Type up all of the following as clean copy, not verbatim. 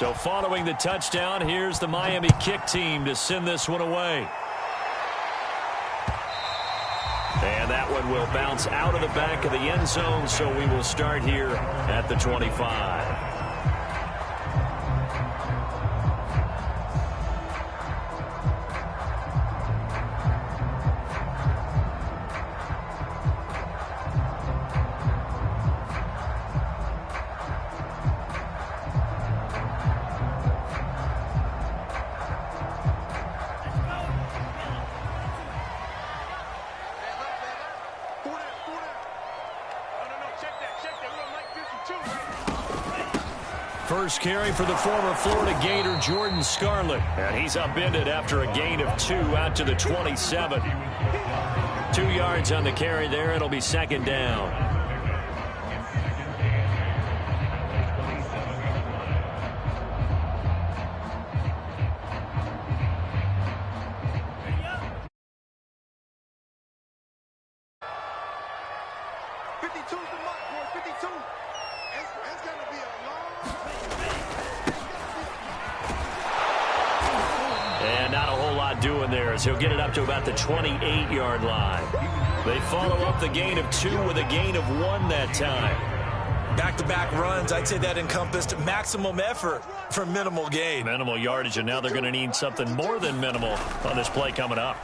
So following the touchdown, here's the Miami kick team to send this one away. And that one will bounce out of the back of the end zone, so we will start here at the 25. First carry for the former Florida Gator, Jordan Scarlett. And he's upended after a gain of 2 out to the 27. 2 yards on the carry there. It'll be second down. He'll get it up to about the 28-yard line. They follow up the gain of 2 with a gain of 1 that time. Back-to-back runs, I'd say that encompassed maximum effort for minimal gain. Minimal yardage, and now they're going to need something more than minimal on this play coming up.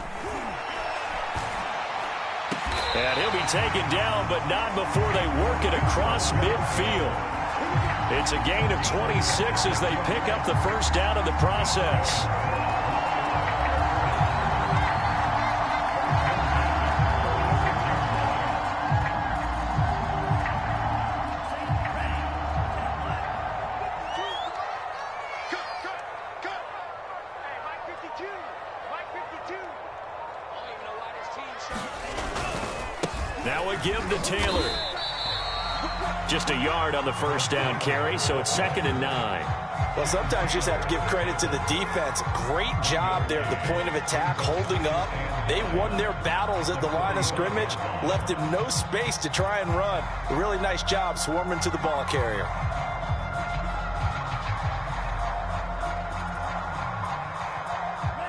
And he'll be taken down, but not before they work it across midfield. It's a gain of 26 as they pick up the first down in the process. Now a give to Taylor. Just a yard on the first down carry, so it's 2nd and 9. Well, sometimes you just have to give credit to the defense. Great job there at the point of attack, holding up. They won their battles at the line of scrimmage, left him no space to try and run. A really nice job swarming to the ball carrier.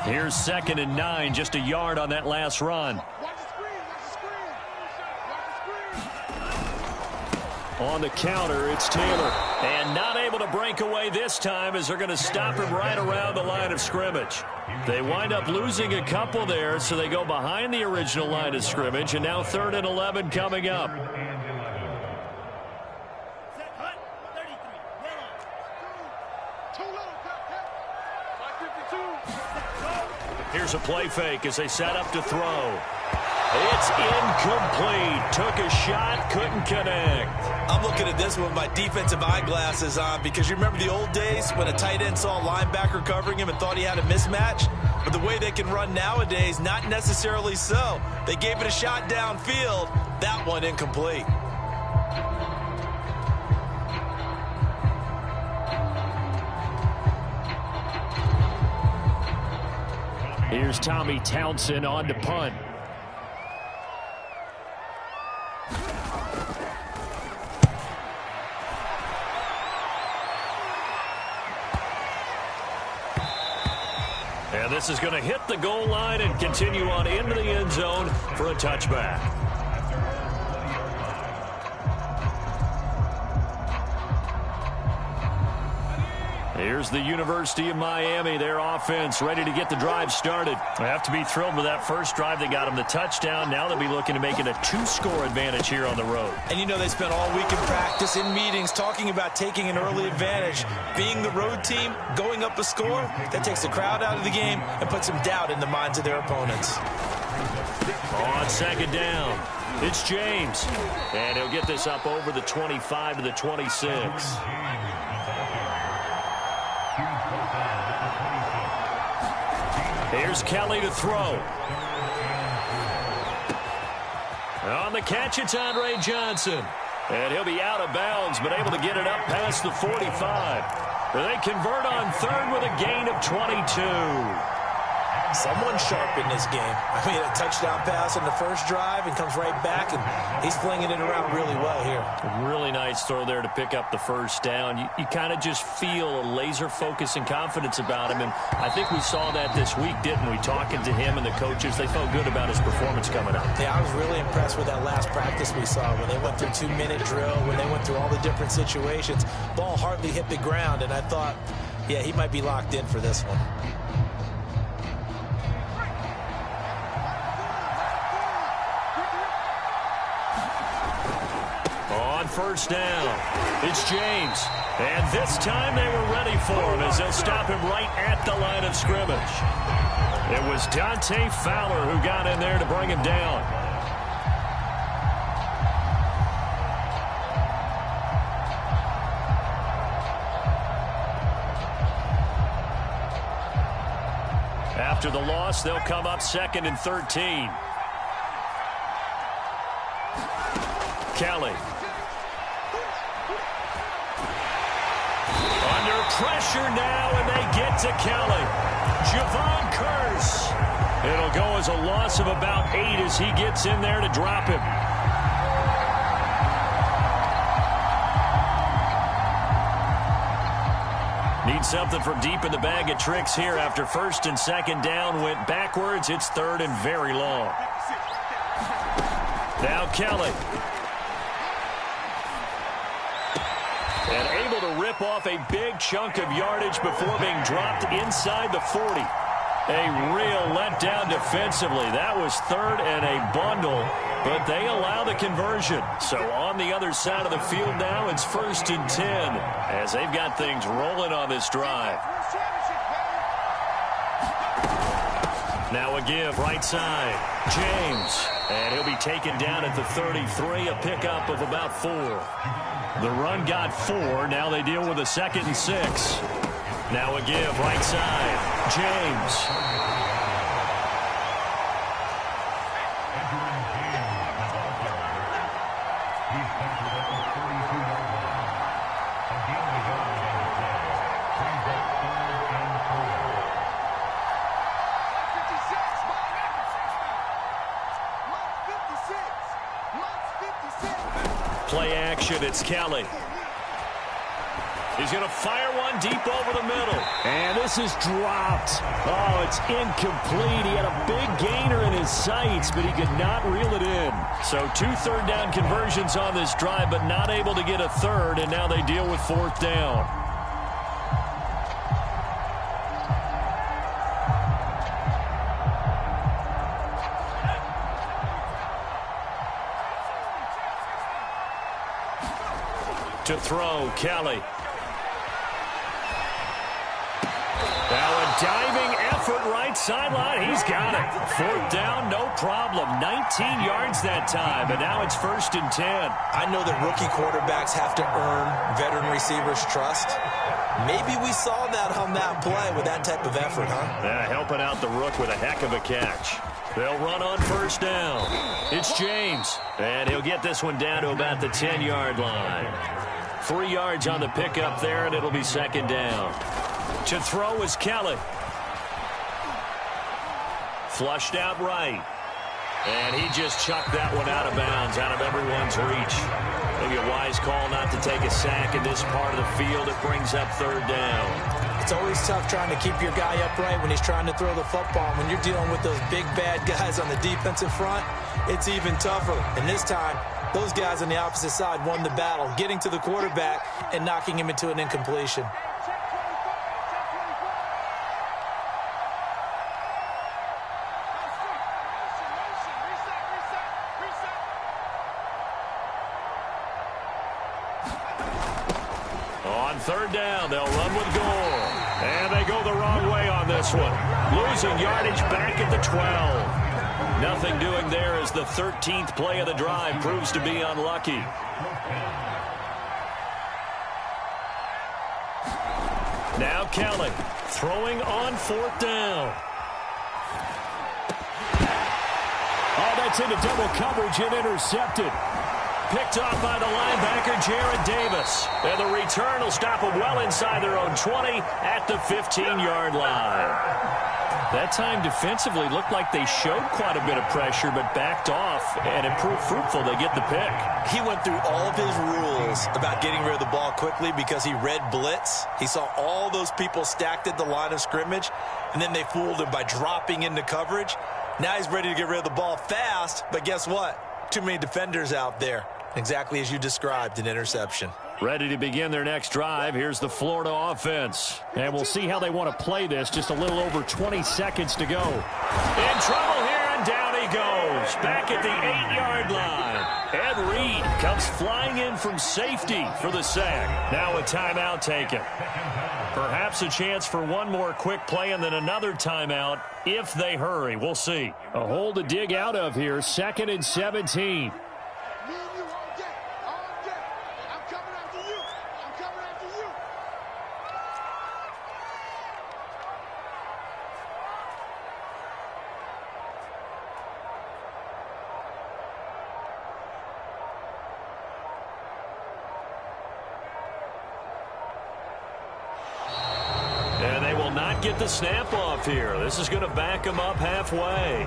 Here's 2nd and 9, just a yard on that last run. On the counter, it's Taylor. And not able to break away this time as they're going to stop him right around the line of scrimmage. They wind up losing a couple there, so they go behind the original line of scrimmage, and now 3rd and 11 coming up. Here's a play fake as they set up to throw. It's incomplete. Took a shot, couldn't connect. I'm looking at this with my defensive eyeglasses on because you remember the old days when a tight end saw a linebacker covering him and thought he had a mismatch? But the way they can run nowadays, not necessarily so. They gave it a shot downfield. That one incomplete. Here's Tommy Townsend on to punt. And this is going to hit the goal line and continue on into the end zone for a touchback. Here's the University of Miami, their offense ready to get the drive started. They have to be thrilled with that first drive. They got them the touchdown. Now they'll be looking to make it a 2-score advantage here on the road. And you know they spent all week in practice, in meetings, talking about taking an early advantage. Being the road team, going up a score, that takes the crowd out of the game and puts some doubt in the minds of their opponents. On 2nd down, it's James. And he'll get this up over the 25 to the 26. Here's Kelly to throw. On the catch, it's Andre Johnson. And he'll be out of bounds, but able to get it up past the 45. They convert on 3rd with a gain of 22. Someone sharp in this game. I mean, a touchdown pass on the first drive and comes right back, and he's flinging it around really well here. A really nice throw there to pick up the first down. You kind of just feel a laser focus and confidence about him, and I think we saw that this week, didn't we? Talking to him and the coaches, they felt good about his performance coming up. Yeah, I was really impressed with that last practice we saw when they went through 2-minute drill, when they went through all the different situations. Ball hardly hit the ground, and I thought, yeah, he might be locked in for this one. First down. It's James. And this time they were ready for him as they'll stop him right at the line of scrimmage. It was Dante Fowler who got in there to bring him down. After the loss, they'll come up 2nd and 13. Kelly. Pressure now, and they get to Kelly. Javon Curse. It'll go as a loss of about 8 as he gets in there to drop him. Need something from deep in the bag of tricks here after 1st and 2nd down went backwards. It's 3rd and very long. Now Kelly. And able to rip off a big chunk of yardage before being dropped inside the 40. A real letdown defensively. That was 3rd and a bundle, but they allow the conversion. So on the other side of the field now, it's 1st and 10 as they've got things rolling on this drive. Now a give right side. James. And he'll be taken down at the 33, a pickup of about 4. The run got 4. Now they deal with a 2nd and 6. Now a give right side. James. Play action, it's Kelly. He's going to fire one deep over the middle. And this is dropped. Oh, it's incomplete. He had a big gainer in his sights, but he could not reel it in. So 2 third-down conversions on this drive, but not able to get a third, and now they deal with 4th down. To throw, Kelly. Now a diving effort right sideline. He's got it. 4th down, no problem. 19 yards that time, and now it's 1st and 10. I know that rookie quarterbacks have to earn veteran receivers' trust. Maybe we saw that on that play with that type of effort, huh? Yeah, helping out the rook with a heck of a catch. They'll run on 1st down. It's James, and he'll get this one down to about the 10-yard line. 3 yards on the pickup there, and it'll be 2nd down. To throw is Kelly. Flushed out right. And he just chucked that one out of bounds, out of everyone's reach. Maybe a wise call not to take a sack in this part of the field. It brings up 3rd down. It's always tough trying to keep your guy upright when he's trying to throw the football. When you're dealing with those big, bad guys on the defensive front, it's even tougher. And this time, those guys on the opposite side won the battle, getting to the quarterback and knocking him into an incompletion. On 3rd down, they'll run with Gore. And they go the wrong way on this one. Losing yardage back at the 12. Nothing doing there as the 13th play of the drive proves to be unlucky. Now Kelly throwing on 4th down. Oh, that's into double coverage and intercepted. picked off by the linebacker, Jared Davis. And the return will stop them well inside their own 20 at the 15-yard line. That time defensively looked like they showed quite a bit of pressure but backed off, and it proved fruitful. They get the pick. He went through all of his rules about getting rid of the ball quickly because he read blitz. He saw all those people stacked at the line of scrimmage, and then they fooled him by dropping into coverage. Now he's ready to get rid of the ball fast, but guess what? Too many defenders out there. Exactly as you described, an interception. Ready to begin their next drive. Here's the Florida offense. And we'll see how they want to play this. Just a little over 20 seconds to go. In trouble here, and down he goes. Back at the 8-yard line. Ed Reed comes flying in from safety for the sack. Now a timeout taken. Perhaps a chance for one more quick play and then another timeout if they hurry. We'll see. A hole to dig out of here. 2nd and 17. Get the snap off here. This is going to back them up halfway.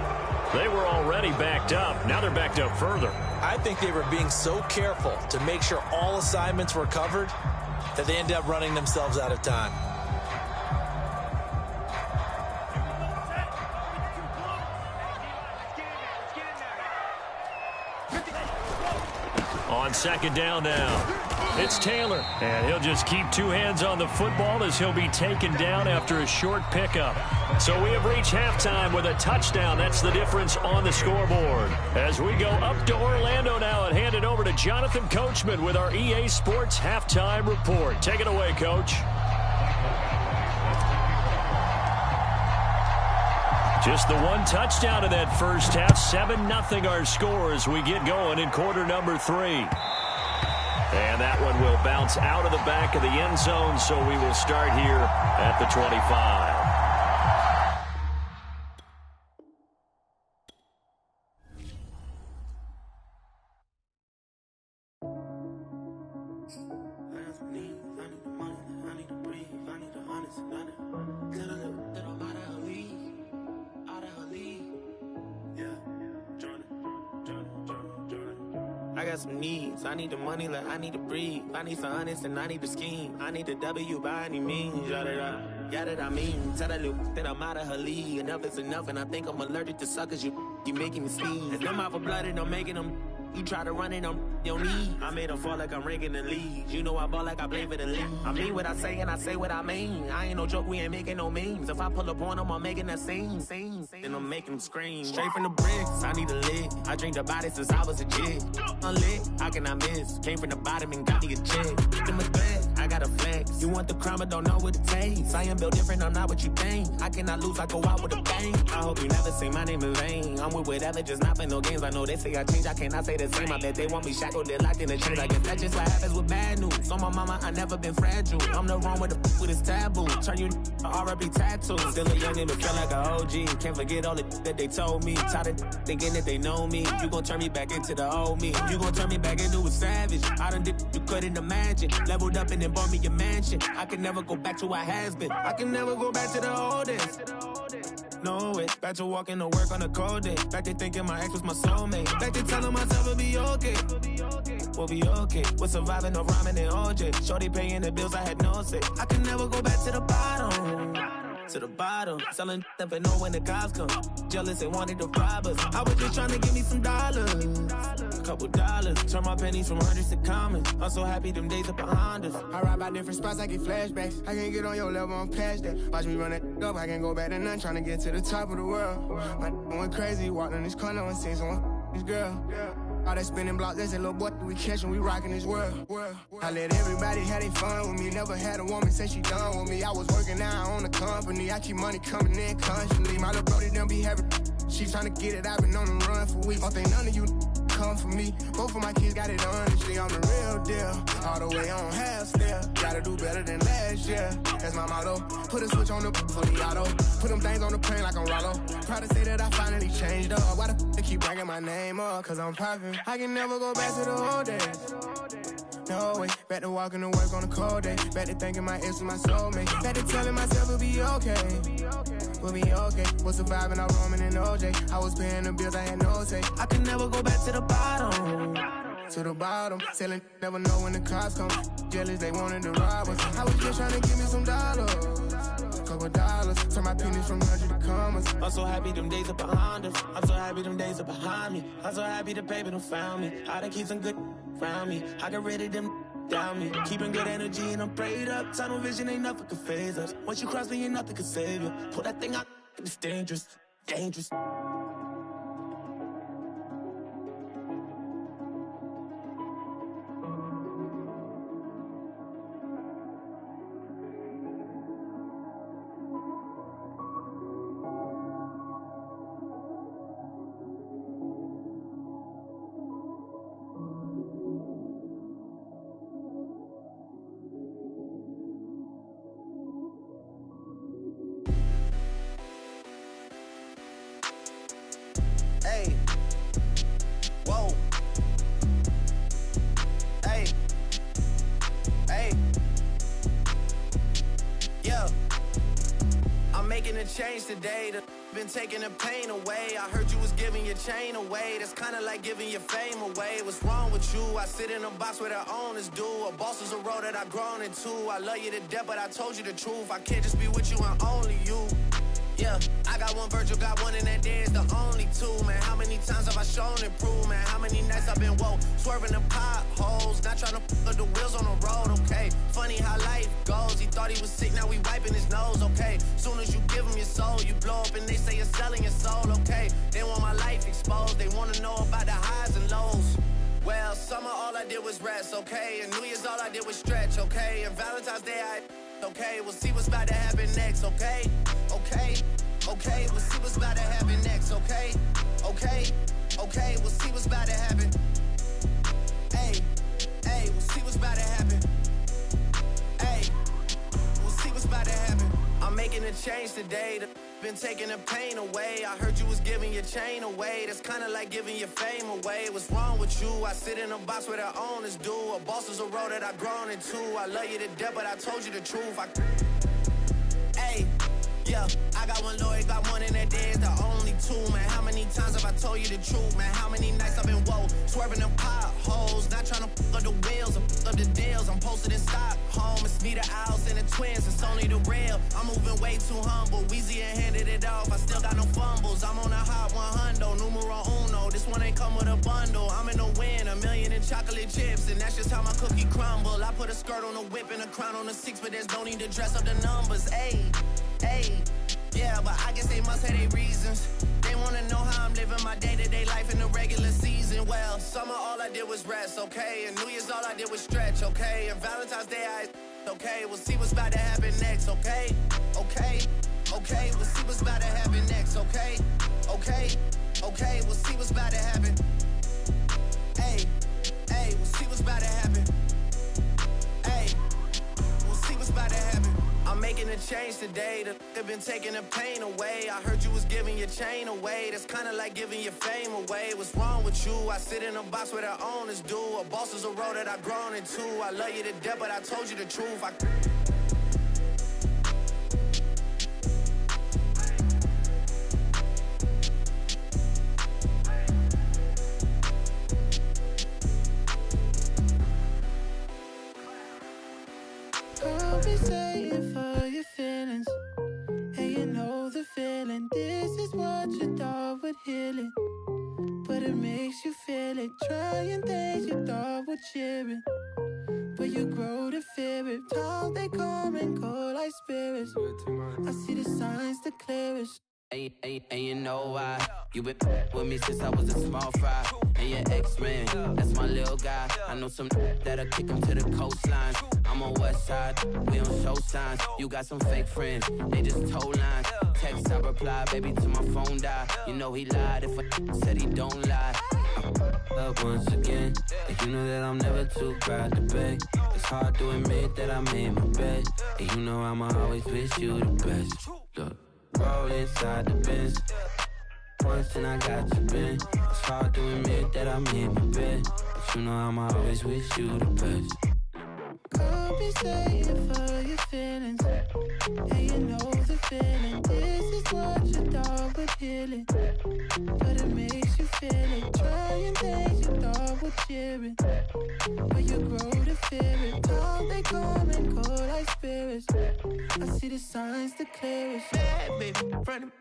They were already backed up. Now they're backed up further. I think they were being so careful to make sure all assignments were covered that they ended up running themselves out of time. On 2nd down now. It's Taylor, and he'll just keep two hands on the football as he'll be taken down after a short pickup. So we have reached halftime with a touchdown. That's the difference on the scoreboard. As we go up to Orlando now and hand it over to Jonathan Coachman with our EA Sports Halftime Report. Take it away, Coach. Just the one touchdown in that first half. 7-0 our score as we get going in quarter number 3. And that one will bounce out of the back of the end zone, so we will start here at the 25. I got some needs. I need the money like I need to breathe. I need some honest and I need the scheme. I need the W by any means. Got it, I mean. Tell that little that I'm out of her league. Enough is enough, and I think I'm allergic to suckers. You making me sneeze. Them out for blooded, I'm making them. You try to run it on your knee. I made them fall like I'm ranking the league. You know I ball like I play for the league. I mean what I say and I say what I mean. I ain't no joke, we ain't making no memes. If I pull up on them, I'm making that scene. Then I'm making them scream. Straight from the bricks, I need a lick. I drink the body since I was a kid. Unlit, how can I miss? Came from the bottom and got me a check. Them a threat, I got a flex. You want the crime, but don't know what it takes. I am built different, I'm not what you think. I cannot lose, I go out with a bang. I hope you never say my name in vain. I'm with whatever, just not for no games. I know they say I change, I cannot say the same. I bet they want me shackled, they're locked in the chains. I guess that's just what happens with bad news. On my mama, I never been fragile. I'm the wrong with the with this taboo. Turn you to R.I.P. tattoo. Still a youngin' but feel like a OG. Can't forget all the that they told me. Tired of thinking that they know me. You gon' turn me back into the old me. You gon' turn me back into a savage. I done did you couldn't imagine. Leveled up and then bought me a mansion. I can never go back to what has been. I can never go back to the old days. No way. Back to walking to work on a cold day. Back to thinking my ex was my soulmate. Back to telling myself it'll be okay. We'll be okay. We're surviving no rhyming and OJ. Shorty paying the bills, I had no say. I can never go back to the bottom. To the bottom. Selling up and know when the cops come. Jealous, they wanted to rob us. I was just trying to give me some dollars. A couple dollars. Turn my pennies from hundreds to commons. I'm so happy them days are behind us. I ride by different spots, I get flashbacks. I can't get on your level, I'm past that. Watch me run that up, I can't go back to none. Trying to get to the top of the world. My went crazy, walked in this corner and seen someone this girl. All that spinning block, that's a little boy we catch and we rockin' this world. I let everybody have their fun with me. Never had a woman say she done with me. I was working now on the company. I keep money coming in constantly. My little brody done be having. She tryna get it, I've been on the run for weeks. Don't think none of you come for me. Both of my kids got it honestly, I'm the real deal. All the way on half still. Gotta do better than last year. That's my motto. Put a switch on the for the auto. Put them things on the plane like I'm Rollo. Proud to say that I finally changed up. Why the they keep bringing my name up? Cause I'm poppin'. I can never go back to the old days. No way, back to walking to work on a cold day. Back to thinking my ex was my soulmate. Back to telling myself we'll be okay. We'll be okay. Was surviving, I roaming in OJ. I was paying the bills, I had no say. I can never go back to the bottom. To the bottom, selling, never know when the cops come. Jealous, they wanted to rob us. I was just trying to give me some dollars. Couple dollars, turn my pennies from 100 to commas. I'm so happy them days are behind us. I'm so happy them days are behind me. I'm so happy the baby done found me. I done keep some good around me. I got rid of them down me. Keeping good energy and I'm prayed up. Tunnel vision ain't nothing can phase us. Once you cross me, ain't nothing can save you. Pull that thing out, it's dangerous, dangerous. Hey, whoa, hey, hey, yeah, I'm making a change today. Been taking the pain away. I heard you was giving your chain away. That's kinda like giving your fame away. What's wrong with you? I sit in a box where the owners do. A boss is a role that I've grown into. I love you to death, but I told you the truth. I can't just be with you and only you. Yeah, I got one Virgil, got one, and that there is the only two, man. How many times have I shown and proved, man? How many nights I've been woke, swerving the potholes, not trying to put the wheels on the road, okay? Funny how life goes, he thought he was sick, now we wiping his nose, okay? Soon as you give him your soul, you blow up and they say you're selling your soul, okay? They want my life exposed, they wanna know about the highs and lows. Well, summer all I did was rest, okay? And New Year's all I did was stretch, okay? And Valentine's Day okay? We'll see what's about to happen next, okay? Okay, okay, we'll see what's about to happen next, okay? Okay, okay, we'll see what's about to happen. Hey, hey, we'll see what's about to happen. Hey, we'll see what's about to happen. I'm making a change today. Been taking the pain away. I heard you was giving your chain away. That's kinda like giving your fame away. What's wrong with you? I sit in a box where the owners do. A boss is a role that I've grown into. I love you to death, but I told you the truth. Hey, yeah, I got one lawyer, got one, and that there is the only two, man. How many times have I told you the truth, man? How many nights I've been woke, swerving them potholes, not trying to fuck up the wheels, or fuck up the deals. I'm posted in Stockholm, it's me, the Owls, and the twins, it's only the real. I'm moving way too humble, Weezy and handed it off, I still got no fumbles. I'm on a hot 100, numero uno, this one ain't come with a bundle. I'm in the win, $1 million in chocolate chips, and that's just how my cookie crumble. I put a skirt on a whip and a crown on a 6, but there's no need to dress up the numbers, ayy. Hey, yeah, but I guess they must have their reasons. They wanna know how I'm living my day-to-day life in the regular season. Well, summer all I did was rest, okay? And New Year's all I did was stretch, okay? And Valentine's Day okay? We'll see what's about to happen next, okay? Okay, okay, we'll see what's about to happen next, okay? Okay, okay, we'll see what's about to happen. Hey, hey, we'll see what's about to happen. Hey, we'll see what's about to happen. I'm making a change today. They've been taking the pain away. I heard you was giving your chain away. That's kinda like giving your fame away. What's wrong with you? I sit in a box where the owners do. A boss is a role that I've grown into. I love you to death, but I told you the truth. I'll be saying for your feelings, and you know the feeling. This is what you thought would heal it, but it makes you feel it. Trying things you thought would cheer it, but you grow to fear it. Times they come and go like spirits. I see the signs the clearest. And you know why? You been with me since I was a small fry. And your ex-man, that's my little guy. I know some that'll kick him to the coastline. I'm on West Side, we on show signs. You got some fake friends, they just told lines. Text, I reply, baby, till my phone die. You know he lied if I said he don't lie. Up once again, and you know that I'm never too proud to beg. It's hard to admit that I made my bed, and you know I'ma always wish you the best. Look, roll inside the Benz. Once and I got you, Ben. It's hard to admit that I made my bed, but you know I'ma always wish you the best. Compensating for your feelings, and you know the feeling. This is what you thought would heal it, but it makes you feel it. Trying things you thought would cheer it, but you grow to fear it. Time they come and go like spirits. I see the signs the clearest. Bad baby, front of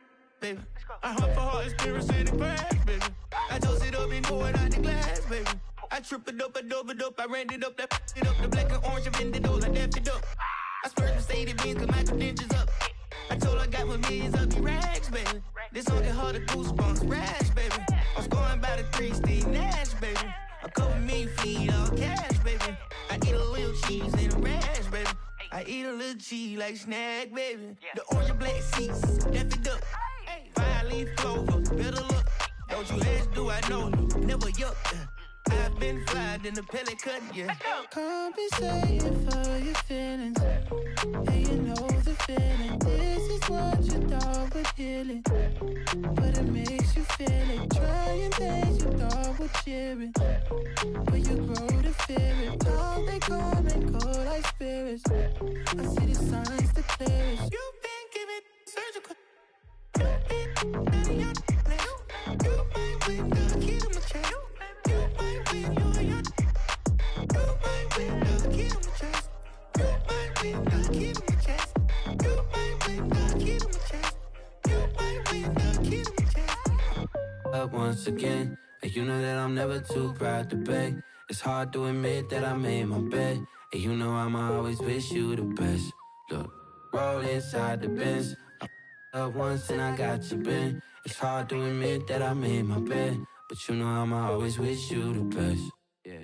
baby. I hunt for heart, experience in the grass, baby. I toast it up and pour it out the glass, baby. I trip it up, I double it up, I ran it up, that it up, the black and orange, I bend it all, I dapped it up. I splurged Mercedes Benz, cause my credentials up. I told her I got my millions of me rags, baby. This song get harder, goosebumps, rash, baby. I was going by the 3 Steve Nash, baby. A couple million feet, all cash, baby. I eat a little cheese and a rash, baby. I eat a little cheese like snack, baby. The orange and black seats, dap it up. 5-leaf clover, better look. Don't you ask, do I know you? Never yuck. I've been flying in the pellet cut, yeah. Compensating for your feelings, and you know the feeling. This is what you thought would heal it, but it makes you feel it. Trying things you thought would cheer it, but you grow to fear it. Time they come and go like spirits. I see the signs the clearest. You've been giving surgical. You've been letting your place. You might win the kid on my chest. You might win your yacht. You might win the kid on my chest. You might win the kid on my chest. You might win the kid on my chest. You might win the kid on my chest. Up once again, and you know that I'm never too proud to beg. It's hard to admit that I made my bed, and you know I'ma always wish you the best. Look, roll inside the Benz. Up once and I got you, Ben. It's hard to admit that I made my bed, but you know I'ma always wish you the best. Yeah.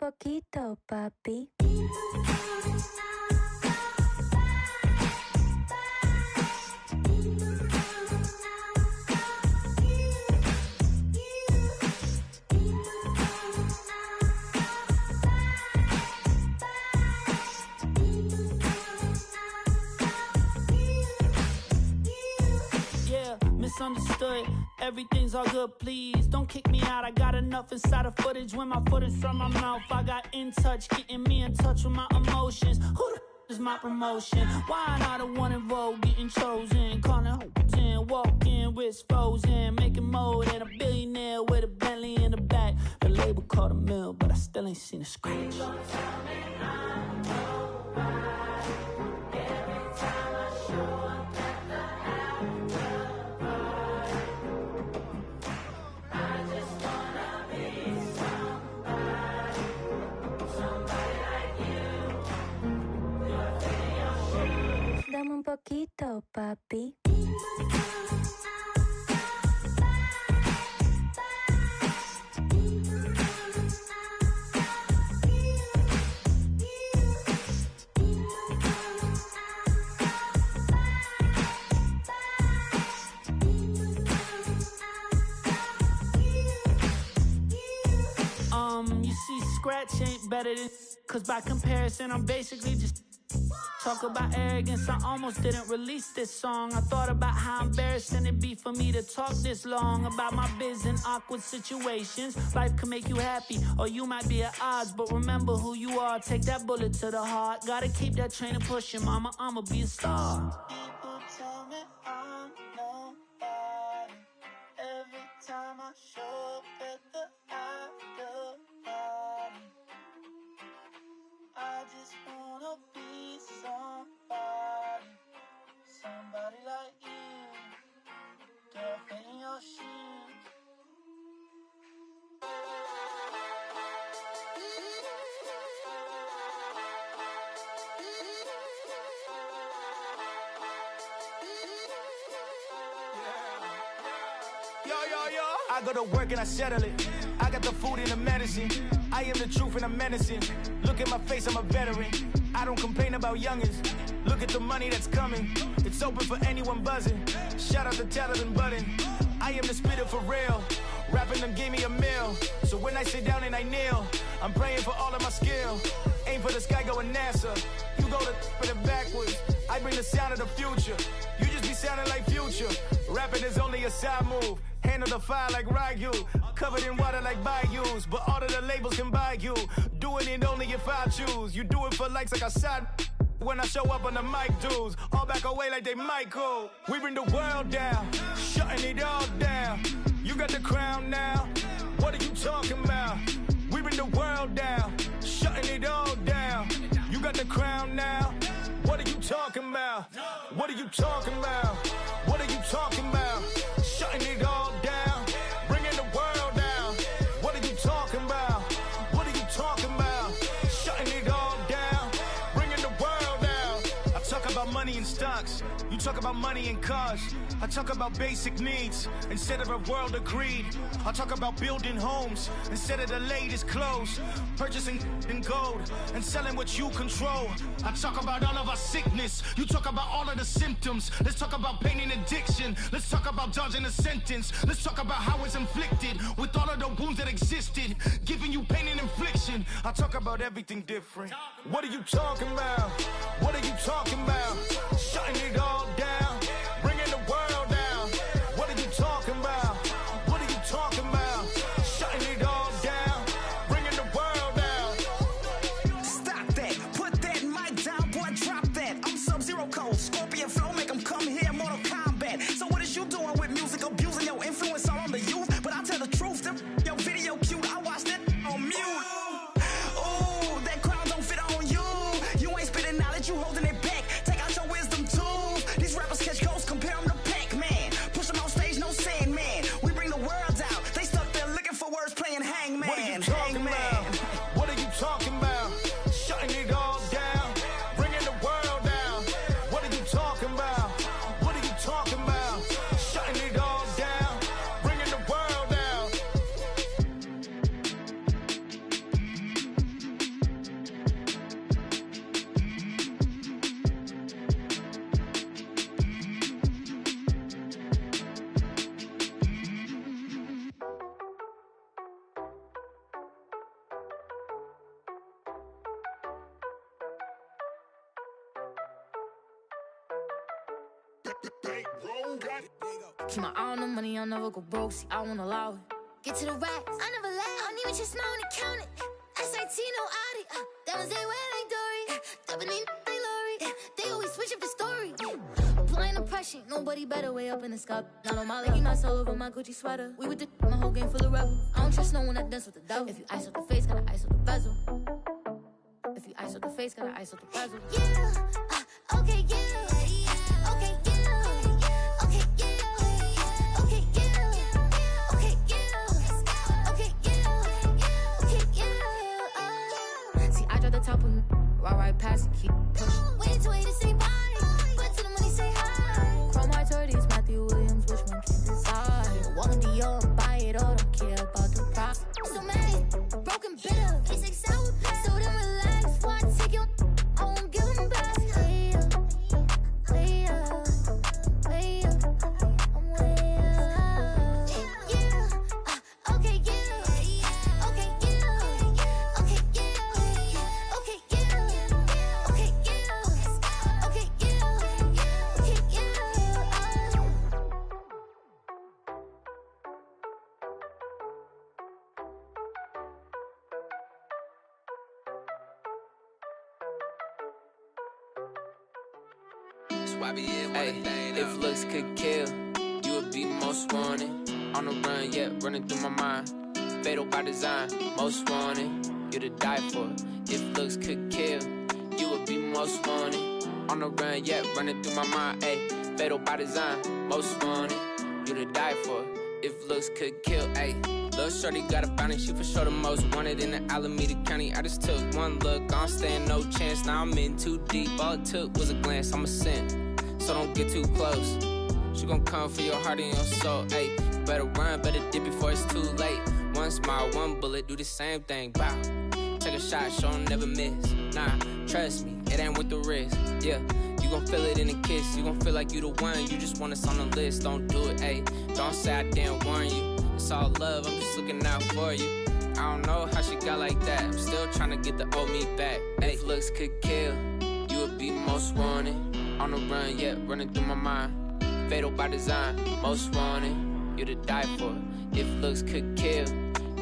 poquito, papi. Misunderstood, everything's all good, please don't kick me out. I got enough inside of footage when my foot is from my mouth. I got in touch, getting me in touch with my emotions. Who the is my promotion? Why not the one involved getting chosen? Calling hoops in, walking, wrist frozen, making more than a billionaire with a Bentley in the back. The label called a mill, but I still ain't seen a scratch. Dame un poquito, papi. You see, scratch ain't better than, cause by comparison, I'm basically just talk about arrogance. I almost didn't release this song. I thought about how embarrassing it'd be for me to talk this long about my biz in awkward situations. Life can make you happy, or you might be at odds, but remember who you are. Take that bullet to the heart. Gotta keep that train and pushing, mama. I'ma be a star. People tell me I'm nobody every time I show up at the after party. I just wanna be somebody, somebody like you, girl, fit in your shoes. I go to work and I settle it. I got the food and the medicine. I am the truth and I'm menacing. Look at my face, I'm a veteran. I don't complain about youngins. Look at the money that's coming. It's open for anyone buzzing. Shout out to Talent and Button. I am the spitter for real. Rapping them gave me a meal. So when I sit down and I kneel, I'm praying for all of my skill. Aim for the sky, going NASA. You go to put it backwards. I bring the sound of the future. You just be sounding like Future. Rapping is only a side move. Handle the fire like Ryu. Covered in water like bayous. But all of the labels can buy you. Doing it only if I choose. You do it for likes like a side. When I show up on the mic, dudes all back away like they Michael. We bring the world down, shutting it all down. You got the crown now. What are you talking about? We bring the world down, shutting it all down. You got the crown now. What are you talking about? What are you talking about? What are you talking about? Shutting it all down, bringing the world down. What are you talking about? What are you talking about? Shutting it all down, bringing the world down. I talk about money and stocks. You talk about money and cars. I talk about basic needs instead of a world of greed. I talk about building homes instead of the latest clothes. Purchasing in gold and selling what you control. I talk about all of our sickness. You talk about all of the symptoms. Let's talk about pain and addiction. Let's talk about dodging a sentence. Let's talk about how it's inflicted with all of the wounds that existed, giving you pain and infliction. I talk about everything different. What are you talking about? What are you talking about? Shutting it all down, bringing the world down. What are you talking about? What are you talking about? Shutting it all down, bringing the world down. Stop that, put that mic down, boy, drop that. I'm Sub-Zero Code, Scorpion Flow, make them come here, Mortal Kombat. So what is you doing with music, abusing your influence all on the youth? But I'll tell the truth, your video cute, I watched that on mute. Ooh, that crown don't fit on you. You ain't spitting knowledge, you holding it back. Take out your wisdom too. These Keep my eye on the money, I'll never go broke. See, I won't allow it. Get to the racks, I never lie. I don't even just smile when I count it. SIT, no audit. Diamonds, they wear like Dory. Dubbing in like Lori. They always switch up the story. Applying the pressure, nobody better way up in the sky. Not on my leggy, my soul over my Gucci sweater. We with my whole game full of rebels. I don't trust no one that dance with the devil. If you ice up the face, gotta ice up the bezel. If you ice up the face, gotta ice up the bezel. Yeah, okay, yeah. Okay, yeah. Okay, yeah. Okay, yeah. Okay, yeah. Okay, yeah. Okay, yeah. See, I drop the top of right past it, keep pushing. Wait to say bye. But to the money, say hi. Chrome Hearts or these Matthew Williams, which one can decide? Walk in Dior and buy it all, don't care about the price. So mad, broken bitter. It's like sour patch. So then relax, why take your I won't give them back. Way up, way up, way up. I'm way up. Yeah, okay, yeah. Okay, yeah. Okay, yeah. Okay, yeah. Okay, yeah. Okay, yeah. Okay, yeah. Ay, if looks could kill, you would be most wanted. On the run, yeah, running through my mind. Fatal by design, most wanted. You to die for. If looks could kill, you would be most wanted. On the run, yeah, running through my mind. Ay, fatal by design, most wanted. You to die for. If looks could kill, ay. Lil' shorty got a bounty, she for sure the most wanted in the Alameda County. I just took one look, I don't stand no chance. Now I'm in too deep, all it took was a glance. I'm a simp, so don't get too close. She gon' come for your heart and your soul, ayy. Better run, better dip before it's too late. One smile, one bullet, do the same thing, bow. Take a shot, show 'em never miss. Nah, trust me, it ain't worth the risk, yeah. You gon' feel it in a kiss, you gon' feel like you the one. You just want us on the list, don't do it, ayy. Don't say I didn't warn you. It's all love, I'm just looking out for you. I don't know how she got like that. I'm still trying to get the old me back. If looks could kill, you would be most wanted. On the run, yeah, running through my mind. Fatal by design, most wanted. You to die for. If looks could kill,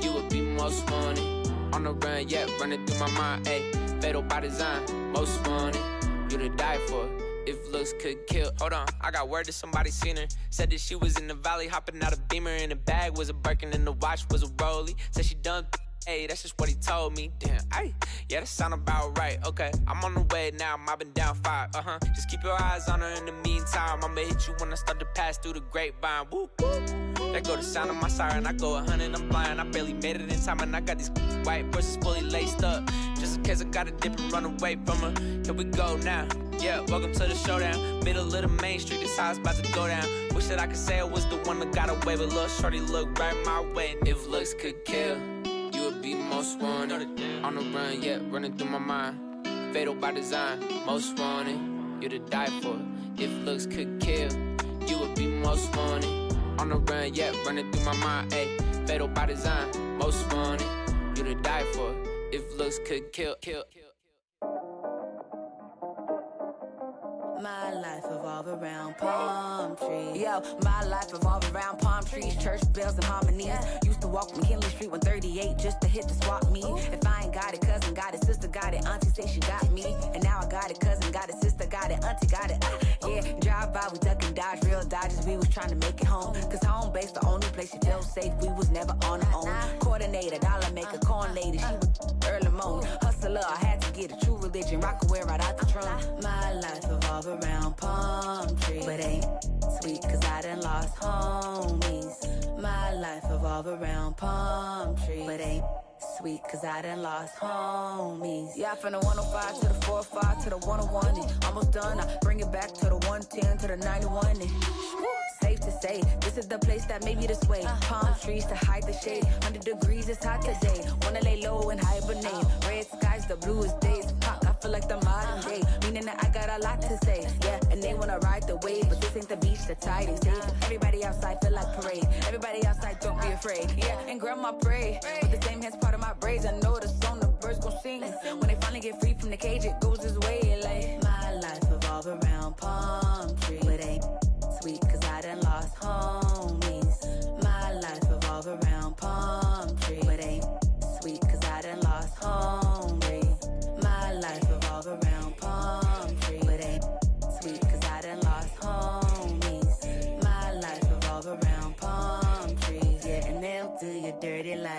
you would be most wanted. On the run, yeah, running through my mind. Ayy, fatal by design, most wanted. You to die for. If looks could kill. Hold on, I got word that somebody seen her. Said that she was in the valley, hopping out a Beamer. In the bag was a Birkin and the watch was a Rollie. Said she done, hey, that's just what he told me. Damn, ay, yeah, that sound about right. Okay, I'm on the way now, mobbing down 5. Just keep your eyes on her in the meantime. I'ma hit you when I start to pass through the grapevine. Whoop, whoop. There go the sound of my siren. I go 100, I'm flying. I barely made it in time, and I got these white horses fully laced up. Just in case I gotta dip and run away from her. Here we go now. Yeah, welcome to the showdown. Middle of the main street, this how it's about to go down. Wish that I could say I was the one that got away, but little shorty look right my way. If looks could kill, you would be most wanted. On the run, yeah, running through my mind. Fatal by design, most wanted. You to die for. If looks could kill, you would be most wanted. On the run, yeah, running through my mind. Ayy, fatal by design, most wanted. You to die for. If looks could kill. My life evolve around palm trees. Yo, my life evolve around palm trees, church bells and harmonies. Used to walk McKinley Street 138 just to hit the swap meet. If I ain't got it, cousin got it, sister got it, auntie say she got me. And now I got it, cousin got it, sister got it, auntie got it. Yeah, drive by, we duck and dodge, real dodges, we was trying to make it home. Cause home base the only place she felt safe, we was never on our own. Coordinator, dollar maker, corn lady, she was early morning. Hustler, I had to get a true religion, rock away right out the trunk. My life evolve around palm trees, but ain't sweet cause I done lost homies. My life evolve around palm trees, but ain't sweet cause I done lost homies. Yeah, from the 105 to the 45 to the 101 and almost done. I bring it back to the 110 to the 91 and safe to say, this is the place that made me this way. Palm trees to hide the shade. 100 degrees, it's hot today. Wanna lay low and hibernate. Red skies, the bluest days. I feel like the modern day. Meaning that I got a lot to say. Yeah, and they wanna ride the wave, but this ain't the beach, the tide is safe. Everybody outside feel like parade. Everybody outside don't be afraid. Yeah, and grandma pray. With the same hands part of my braids. I know the song the birds gon' sing. When they finally get free from the cage, it goes this way. Like my life evolve around palm trees, but ain't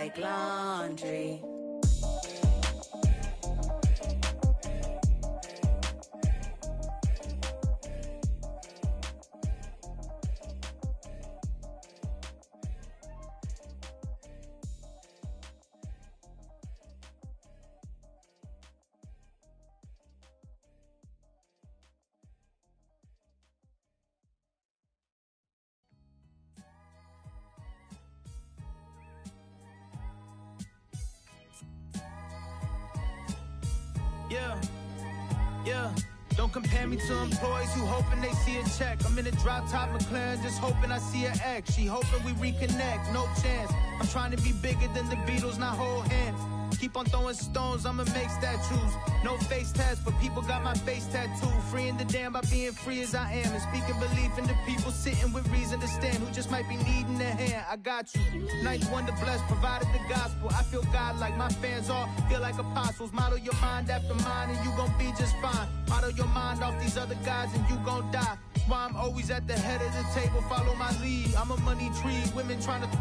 like laundry. Yeah, don't compare me to employees who hoping they see a check. I'm in a drop top McLaren, just hoping I see an X. She hoping we reconnect, no chance. I'm trying to be bigger than the Beatles, not hold hands. Keep on throwing stones, I'ma make statues. No face tats, but people got my face tattooed. Freeing the damn by being free as I am. And speaking belief in the people sitting with reason to stand, who just might be needing a hand. I got you. Ninth wonder blessed, provided the gospel. I feel God like my fans all feel like apostles. Model your mind after mine and you gon' be just fine. Model your mind off these other guys and you gon' die. That's why I'm always at the head of the table, follow my lead. I'm a money tree, women trying to...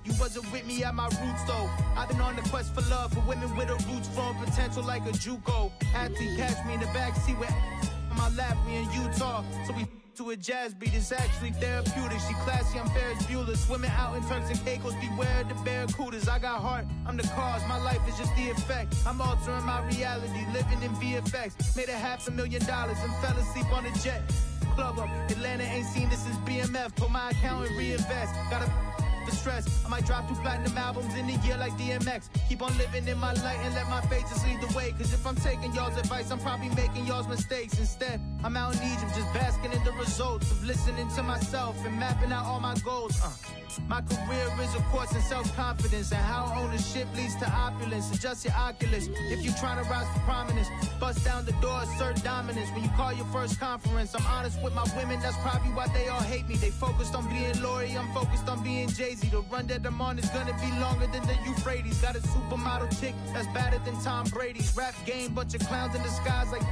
You wasn't with me at my roots though. I've been on the quest for love for women with her roots flowing potential like a JUCO. Athlete catch me in the backseat with on my lap, we in Utah. So we to a jazz beat, it's actually therapeutic. She classy, I'm Ferris Bueller. Swimming out in Turks and Caicos, beware the barracudas. I got heart, I'm the cause, my life is just the effect. I'm altering my reality, living in VFX. Made $500,000 and fell asleep on a jet. Club up, Atlanta ain't seen this since BMF. Put my account and reinvest. Gotta the stress. I might drop 2 platinum albums in a year like DMX. Keep on living in my light and let my faith just lead the way. Cause if I'm taking y'all's advice, I'm probably making y'all's mistakes. Instead, I'm out in Egypt just basking in the results of listening to myself and mapping out all my goals. My career is a course in self-confidence and how ownership leads to opulence. Adjust your Oculus if you're trying to rise to prominence. Bust down the door, assert dominance. When you call your first conference, I'm honest with my women, that's probably why they all hate me. They focused on being Lori, I'm focused on being Jay-Z. The run that I'm on is gonna be longer than the Euphrates. Got a supermodel chick that's better than Tom Brady's. Rap game, bunch of clowns in disguise like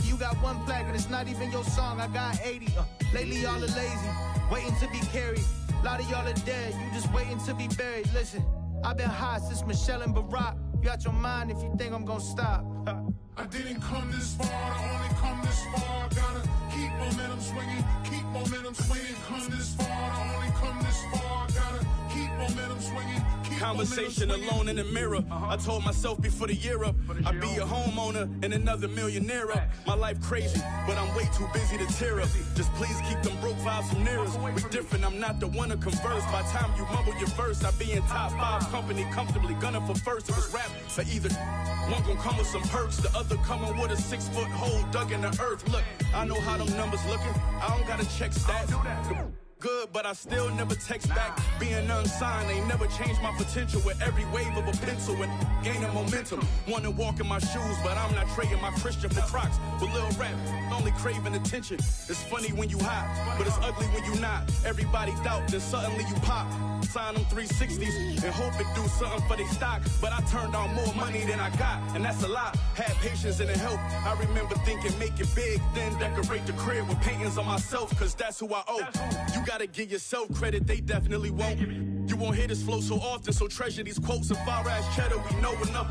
you got 1 plaque and it's not even your song. I got 80. Lately y'all are lazy, waiting to be carried. A lot of y'all are dead, you just waiting to be buried. Listen, I've been hot since Michelle and Barack. You got your mind if you think I'm gonna stop. I didn't come this far, I only come this far. Gotta keep momentum swinging, keep momentum swinging. Come this far, I only come this far. Gotta keep momentum swinging. Conversation alone in the mirror. I told myself before the year up, I'd be a homeowner and another millionaire up. My life crazy, but I'm way too busy to tear up. Just please keep them broke vibes from near us. We different, I'm not the one to converse. By the time you mumble your verse, I be in top 5 company, comfortably gunning for first. It was rap for either one gon' come with some perks, the other coming with a 6-foot hole dug in the earth. Look, I know how them numbers looking. I don't gotta check stats. Good, but I still never text back. Being unsigned ain't never changed my potential. With every wave of a pencil and gaining momentum. Wanna walk in my shoes, but I'm not trading my Christian for Crocs. With Lil Rap, only craving attention. It's funny when you hot, but it's ugly when you not. Everybody doubt, then suddenly you pop. Sign them 360s and hope it do something for their stock. But I turned on more money than I got, and that's a lot. Had patience and it helped. I remember thinking make it big, then decorate the crib with paintings on myself, cause that's who I owe. You gotta give yourself credit, they definitely won't. You won't hear this flow so often, so treasure these quotes. If far as cheddar, we know enough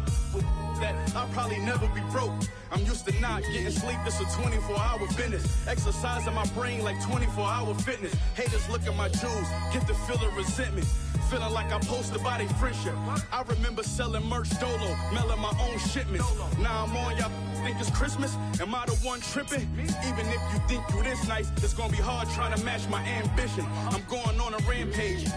that I'll probably never be broke. I'm used to not getting sleep, this a 24-hour business. Exercising my brain like 24-hour fitness. Haters look at my jewels, get the feel of resentment. Feeling like I posted by their friendship. I remember selling merch dolo, mailing my own shipments. Now I'm on, y'all think it's Christmas? Am I the one tripping? Even if you think you this nice, it's gonna be hard trying to match my ambition. I'm going on a rampage.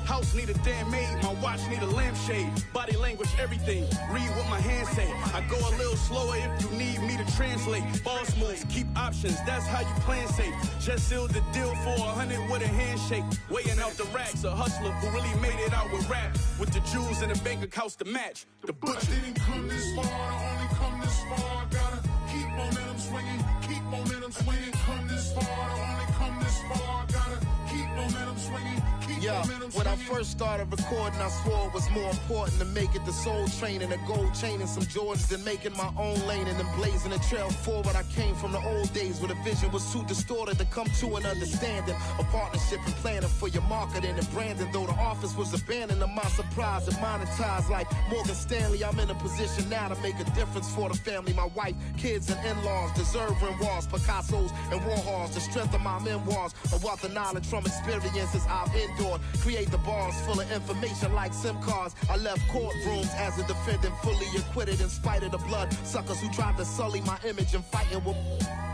House need a damn maid, my watch need a lampshade. Body language, everything, read what my hands say. I go a little slower if you need me to translate. Boss moves, keep options, that's how you plan safe. Just sealed the deal for 100 with a handshake. Weighing out the racks, a hustler who really made it out with rap. With the jewels and the bank accounts to match. The butcher. I didn't come this far, I only come this far. Gotta keep momentum swinging, keep momentum swinging. Come this far, I only come this far. Gotta keep momentum swinging, keep Yeah, momentum when I swinging. first started recording, I swore it was more important to make it the soul train and a gold chain and some Jordans than making my own lane and then blazing a trail forward. I came from the old days where the vision was too distorted to come to an understanding. A partnership and planning for your marketing and branding. Though the office was abandoned, to my surprise and monetized like Morgan Stanley. I'm in a position now to make a difference for the family. My wife, kids, and in-laws deserve Renoirs, Picassos, and Warhols. The strength of my memoirs, a wealth of knowledge from experiences I've endured. Create the bars full of information like SIM cards. I left courtrooms as a defendant, fully acquitted in spite of the blood suckers who tried to sully my image and fighting with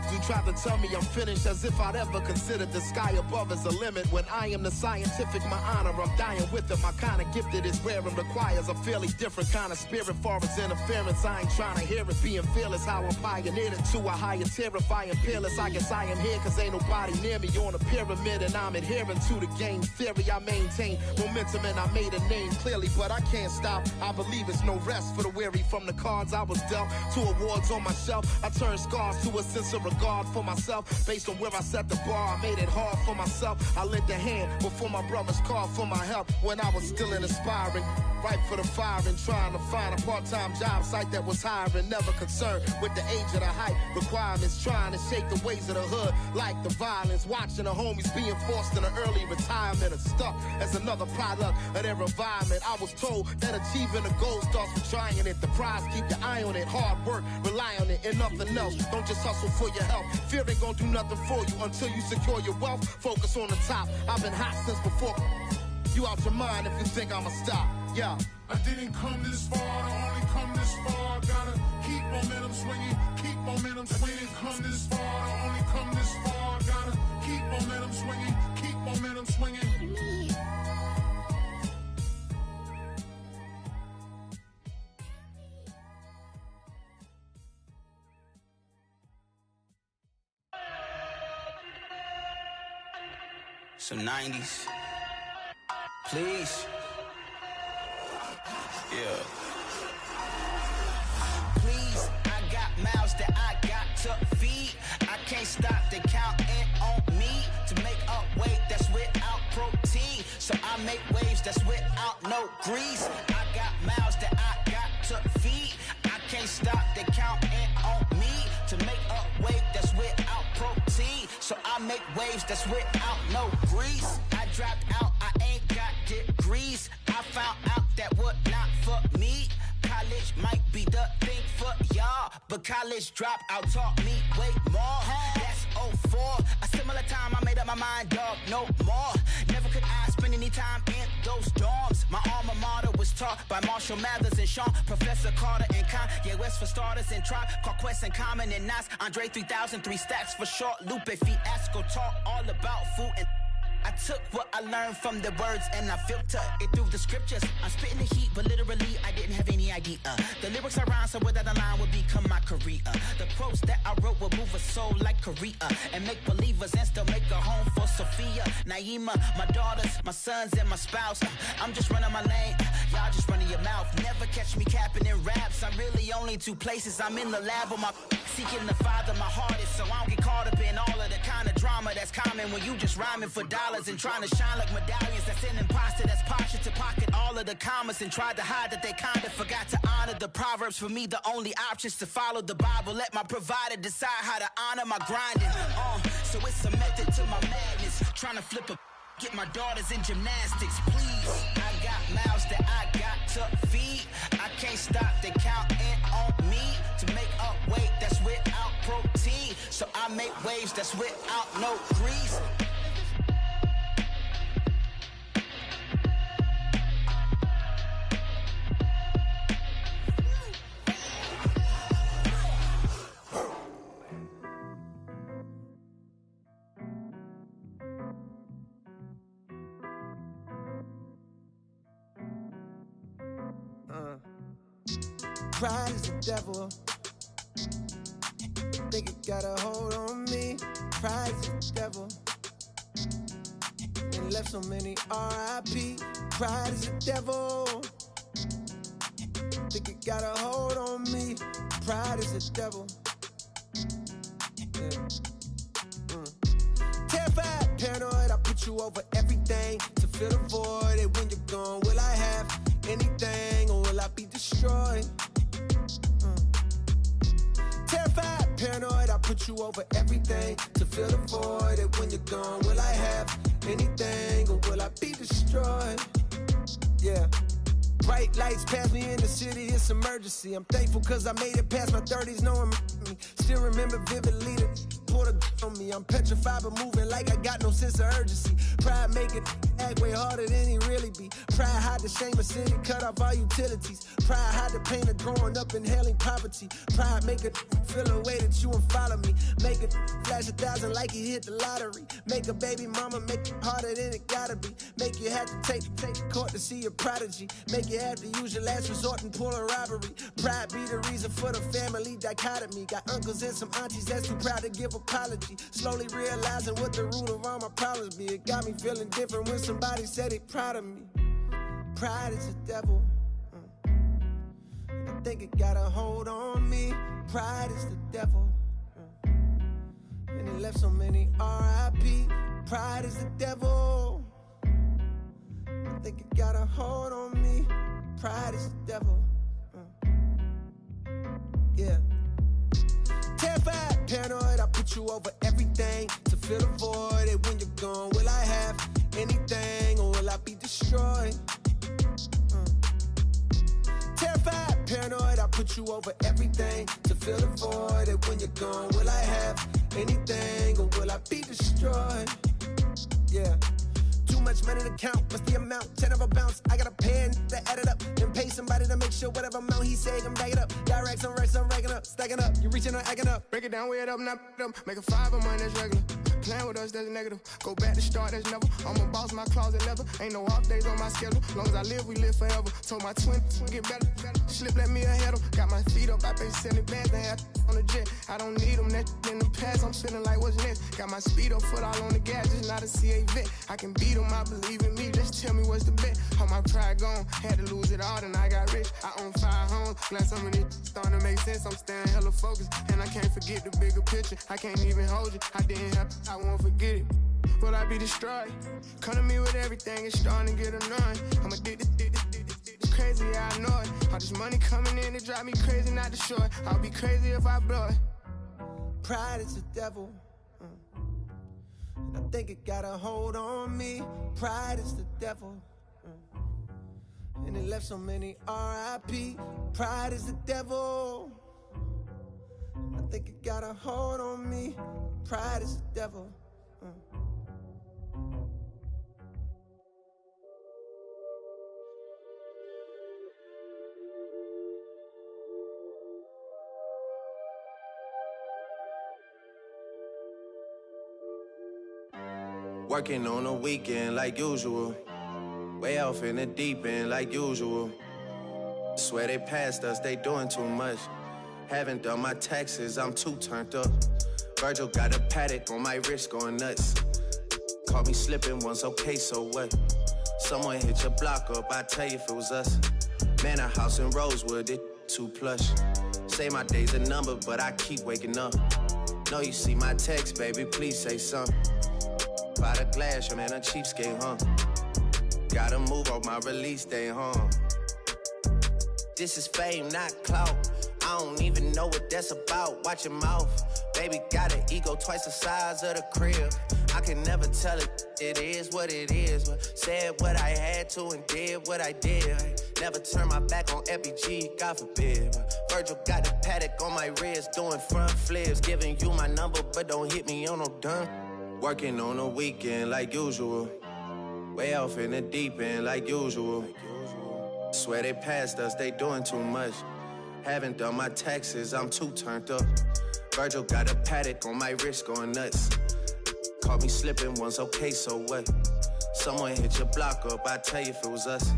who tried to tell me I'm finished, as if I'd ever considered the sky above as a limit. When I am the scientific, my honor, I'm dying with it. My kind of gifted is rare and requires a fairly different kind of spirit. Far as interference, I ain't trying to hear it. Being fearless, how I pioneered it to a higher, terrifying, peerless. I guess I am here cause ain't nobody near me on a pyramid, and I'm adhering to the game theory. I maintain momentum and I made a name clearly, but I can't stop. I believe it's no rest for the weary. From the cards I was dealt to awards on my shelf, I turned scars to a sense of regard for myself. Based on where I set the bar, I made it hard for myself. I lent a hand before my brothers called for my help when I was still in aspiring. Right for the firing, trying to find a part-time job site that was hiring. Never concerned with the age of the height requirements. Trying to shake the ways of the hood like the violence. Watching the homies being forced into early retirement and stuck as another product of their environment. I was told that achieving a goal starts with trying it. The prize, keep your eye on it. Hard work, rely on it, and nothing else. Don't just hustle for your health. Fear ain't gonna do nothing for you until you secure your wealth. Focus on the top. I've been hot since before. You out your mind if you think I'ma stop. Yeah. I didn't come this far to only come this far. Gotta keep momentum swinging, keep momentum swinging. Come this far to only come this far. Gotta keep momentum swinging, keep momentum swinging. Some 90s. Please. Yeah. Please, I got mouths that I got to feed. I can't stop the counting on me to make up weight that's without protein. So I make waves that's without no grease. I got mouths that I got to feed. I can't stop the counting on me to make up weight that's without protein. So I make waves that's without no grease. I dropped out, I ain't got degrees. I found out that what not for me. College might be the thing for y'all, but college dropout taught me way more. That's 04. A similar time I made up my mind, dog, no more. Never could I spend any time in those dorms. My alma mater was taught by Marshall Mathers and Sean, Professor Carter and Kanye West for starters and Tribe, Quest and Common and Nas, Andre 3000, 3 stacks for short, Lupe Fiasco, talk all about food and I took what I learned from the words and I filtered it through the scriptures. I'm spitting the heat, but literally I didn't have any idea. The lyrics I rhyme, so without a line would become my career. The quotes that I wrote would move a soul like Korea and make believers and still make a home for Sophia, Naima, my daughters, my sons, and my spouse. I'm just running my lane, y'all just running your mouth. Never catch me capping in raps. I'm really only 2 places. I'm in the lab with my seeking the Father, my heart is, so I don't get caught up in all of the kind of drama that's common when you just rhyming for dollars and trying to shine like medallions. That's an imposter that's partial to pocket all of the commas and tried to hide that they kind of forgot to honor the Proverbs. For me, the only option's to follow the Bible. Let my provider decide how to honor my grinding. So it's a method to my madness. Trying to flip a get my daughters in gymnastics, please. I got mouths that I got to feed. I can't stop the counting on me to make up weight that's without protein. So I make waves that's without no grease. Pride is the devil. Think it got a hold on me. Pride is the devil. And left so many R.I.P. Pride is the devil. Think it got a hold on me. Pride is the devil. Yeah. Terrified, paranoid, I put you over destroyed. Terrified, paranoid, I put you over everything to fill the void. And when you're gone, will I have anything or will I be destroyed? Yeah. Bright lights pass me in the city, it's emergency. I'm thankful cause I made it past my 30s, knowing me. Still remember vividly the pulled a gun on me. I'm petrified but moving like I got no sense of urgency. Pride make it act way harder than he really be. Pride hide the shame of city, cut off all utilities. Pride hide the pain of growing up inhaling poverty. Pride make it feel a way that you won't follow me. Make it flash 1,000 like he hit the lottery. Make a baby mama, make it harder than it gotta be. Make you have to take the court to see your prodigy. Make you have to use your last resort and pull a robbery. Pride be the reason for the family dichotomy. Got uncles and some aunties that's too proud to give apology. Slowly realizing what the root of all my problems be. It got me feeling different when somebody said they proud of me. Pride is the devil. I think it got a hold on me. Pride is the devil. And it left so many R.I.P. Pride is the devil. I think it got a hold on me. Pride is the devil. Yeah. Terrified, paranoid, I put you over everything to fill the void. And when you're gone, will I have anything or will I be destroyed? Terrified, paranoid, I put you over everything to fill the void. And when you're gone, will I have anything or will I be destroyed? Yeah. Too much money to count, what's the amount? 10 of a bounce, I gotta pay and to add it up. Then pay somebody to make sure whatever amount he say, I'm back it up. Direct, some racks, I'm racking up, stacking up. You reaching or acting up. Break it down, weigh it up, not up. Make a 5 of mine, that's regular. Playing with us, that's negative. Go back to start, that's never. I'm a boss, my closet leather. Ain't no off days on my schedule. Long as I live, we live forever. Told my twin, get better. Slip, let me ahead of. Got my feet up, I pay 70 bands, they have on the jet. I don't need them, that in the past, I'm feeling like what's next. Got my speed up, foot all on the gas, just not a CA vet. I can beat them, I believe in me, just tell me what's the bet. All my pride gone, had to lose it all, then I got rich. I own 5 homes, glad some of this starting to make sense. I'm staying hella focused, and I can't forget the bigger picture. I can't even hold you, I didn't have, I won't forget it. Will I be destroyed? Come to me with everything, it's starting to get annoying. I'm addicted, it's crazy, I know it. All this money coming in, it drive me crazy, not destroy. I'll be crazy if I blow it. Pride is the devil. And I think it got a hold on me. Pride is the devil. And it left so many R.I.P. Pride is the devil. I think it got a hold on me. Pride is the devil. Working on a weekend like usual. Way off in the deep end like usual. Swear they passed us, they doing too much. Haven't done my taxes, I'm too turned up. Virgil got a paddock on my wrist going nuts. Caught me slipping once, okay, so what? Someone hit your block up, I tell you if it was us. Man, a house in Rosewood, it too plush. Say my day's a number, but I keep waking up. Know you see my text, baby, please say something. By the glass, your man a cheapskate, huh? Gotta move on my release day, huh? This is fame, not clout. I don't even know what that's about. Watch your mouth. Baby got an ego twice the size of the crib. I can never tell it, it is what it is. But said what I had to and did what I did. Never turn my back on FBG, God forbid. Virgil got the paddock on my wrist, doing front flips. Giving you my number, but don't hit me on no dime. Working on a weekend like usual. Way off in the deep end like usual. Swear they passed us, they doing too much. Haven't done my taxes, I'm too turned up. Virgil got a paddock on my wrist going nuts. Caught me slipping once, okay, so what? Someone hit your block up, I tell you if it was us.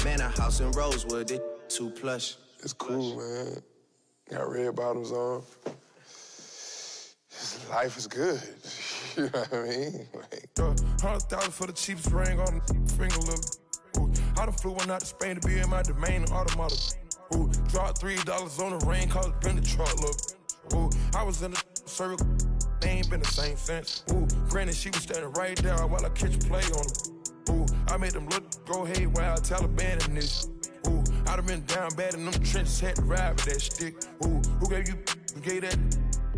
Man, a house in Rosewood, it too plush. It's cool, man. Got red bottoms on. Life is good. You know what I mean? Like, 100,000 for the cheapest ring on the finger, look. Ooh, I done flew one out to Spain to be in my domain, automata. Ooh, dropped $3 on the rain, cause it been the truck, look. Ooh, I was in the circle, they ain't been the same since. Ooh, granted, she was standing right there while I catch a play on her. Ooh, I made them look, go haywire, Taliban in this. Ooh, I I done been down bad in them trenches, had to ride with that stick. Ooh, who gave you, who gave that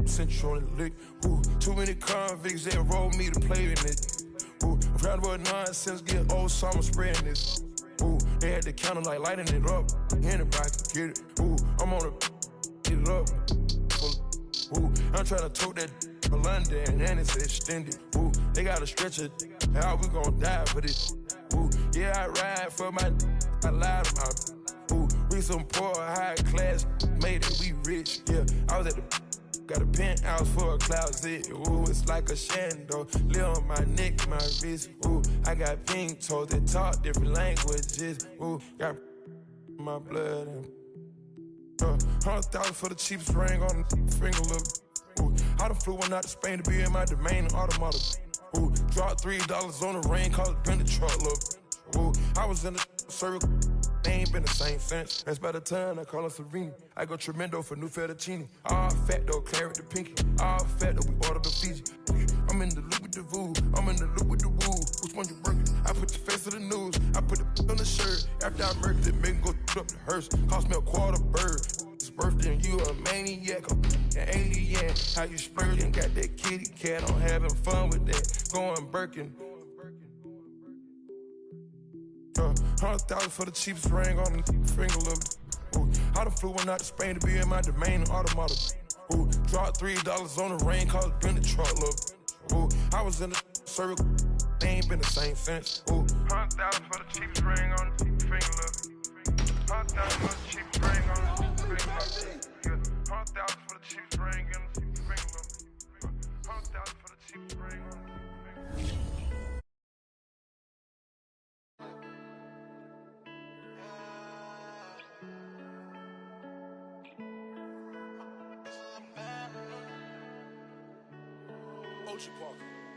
sent you on the lick? Ooh, too many convicts that rolled me to play in it. Ooh, I'm proud of nonsense, get old, so I'm spreading this. Ooh, they had the counter like lighting it up. Anybody can get it. Ooh, I'm on the get it up. Ooh, I'm trying to tote that for London and it's extended. Ooh, they got a stretcher. How we gon' die for this? Ooh, yeah, I ride for my I lied to my ooh, we some poor high class, made it, we rich. Yeah, I was at the got a penthouse for a closet. Ooh, it's like a shando. Live on my neck, my wrist. Ooh, I got pink toes that talk different languages. Ooh, got my blood and 100,000 for the cheapest ring on the finger, look. Ooh, I done flew one out to Spain to be in my domain automata. Ooh, dropped $3 on the rain, cause it been the truck, look. Ooh, I was in the circle, they ain't been the same since. That's by the time I call her Serena. I go tremendo for new fettuccine. All fat though, claret the pinky. All fat though, we order the Fiji. I'm in the loop with the voo, I'm in the loop with the woo. Which one you working? I put the face of the news, I put the on the shirt. After I murdered it, make go up the hearse. Cost me a quarter bird. It's birthday and you a maniac, an alien. How you splurging? Got that kitty cat, I'm having fun with that. Going Birkin. 100,000 for the cheapest ring on the finger, look. Ooh, I done flew one out to Spain to be in my domain automata. Ooh, dropped $3 on the rain, cause it been the truck, look. Ooh, I was in the circle, they ain't been the same since. Ooh, 100,000 for the cheapest ring on the finger, look. 100,000 for the cheapest ring on the finger, look. 100,000 for the cheapest ring on the finger, look. 100,000 for the cheapest ring on the finger.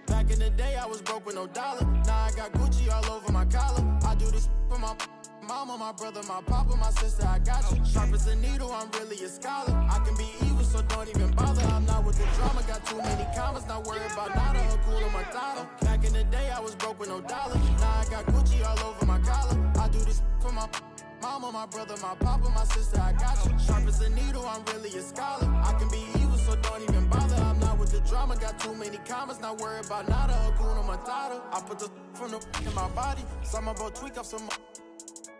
Back in the day, I was broke with no dollar. Now I got Gucci all over my collar. I do this for my mama, my brother, my papa, my sister. I got you. Sharp as a needle, I'm really a scholar. I can be evil, so don't even bother. I'm not with the drama, got too many commas. Not worried about nada, Hakuna Matata. Back in the day, I was broke with no dollar. Now I got Gucci all over my collar. I do this for my mama, my brother, my papa, my sister. I got you. Sharp as a needle, I'm really a scholar. I can be evil, so don't even bother. I'm not with the drama, got too many commas. Not worried about nada, Hakuna Matata. I put the from the in my body. Some about tweak up some.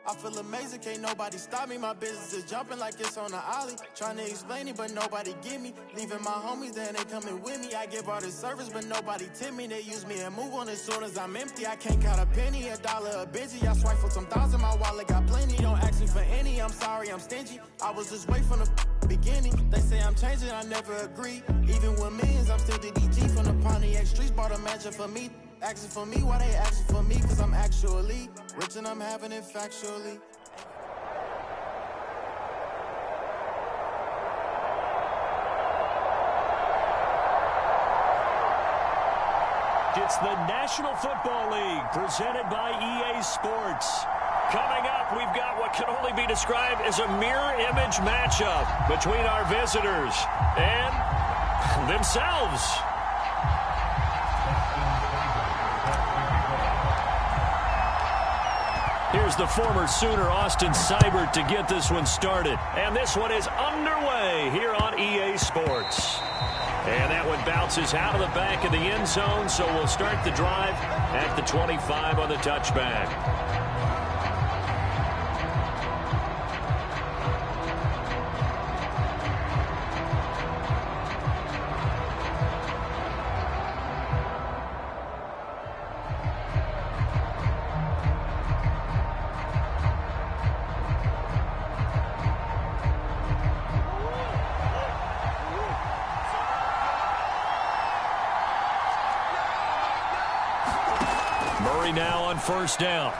I feel amazing, can't nobody stop me. My business is jumping like it's on the ollie. Trying to explain it, but nobody get me. Leaving my homies, then they coming with me. I give all this service, but nobody tip me. They use me and move on as soon as I'm empty. I can't count a penny, a dollar, a busy. I swipe for some thousand, my wallet got plenty. Don't ask me for any, I'm sorry, I'm stingy. I was just wait from the beginning. They say I'm changing, I never agree. Even with millions, I'm still DDG. From the Pontiac streets, bought a mansion for me. Asking for me, why they asking for me? Cause I'm actually rich and I'm having it factually. It's the National Football League presented by EA Sports. Coming up, we've got what can only be described as a mirror image matchup between our visitors and themselves. Here's the former Sooner, Austin Seibert, to get this one started. And this one is underway here on EA Sports. And that one bounces out of the back of the end zone, so we'll start the drive at the 25 on the touchback. Now on first down.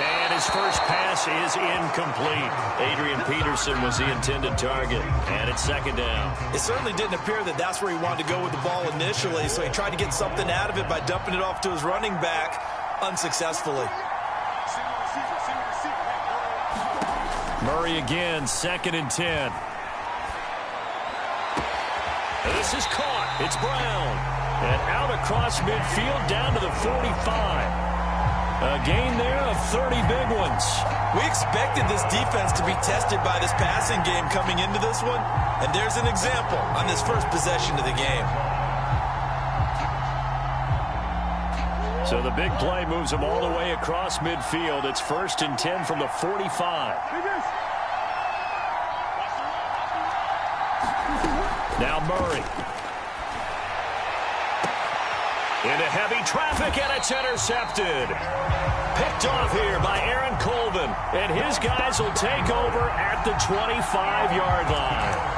And his first pass is incomplete. Adrian Peterson was the intended target. And it's second down. It certainly didn't appear that that's where he wanted to go with the ball initially, so he tried to get something out of it by dumping it off to his running back unsuccessfully. Murray again, 2nd and 10. This is caught. It's Brown. And out across midfield down to the 45. A gain there of 30 big ones. yards. We expected this defense to be tested by this passing game coming into this one, and there's an example on this first possession of the game. So the big play moves them all the way across midfield. It's 1st and 10 from the 45. Now Murray. Into heavy traffic, and it's intercepted. Picked off here by Aaron Colvin, and his guys will take over at the 25-yard line.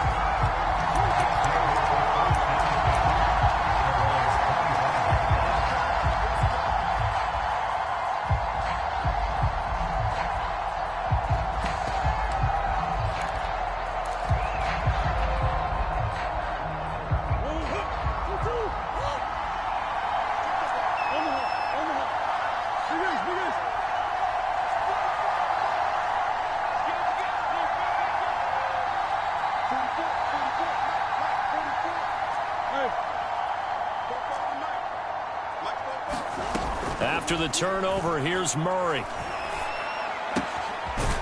After the turnover, here's Murray.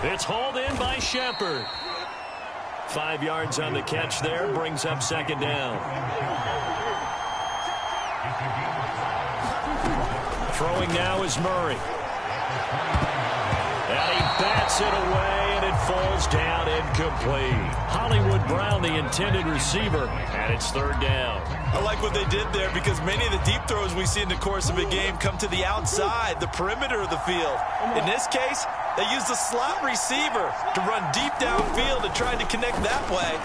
It's hauled in by Shepard. 5 yards on the catch there, brings up 2nd down. Throwing now is Murray. And he bats it away, and it falls down incomplete. Hollywood Brown, the intended receiver, and it's 3rd down. I like what they did there because many of the deep throws we see in the course of a game come to the outside, the perimeter of the field. In this case, they used the slot receiver to run deep downfield and tried to connect that way.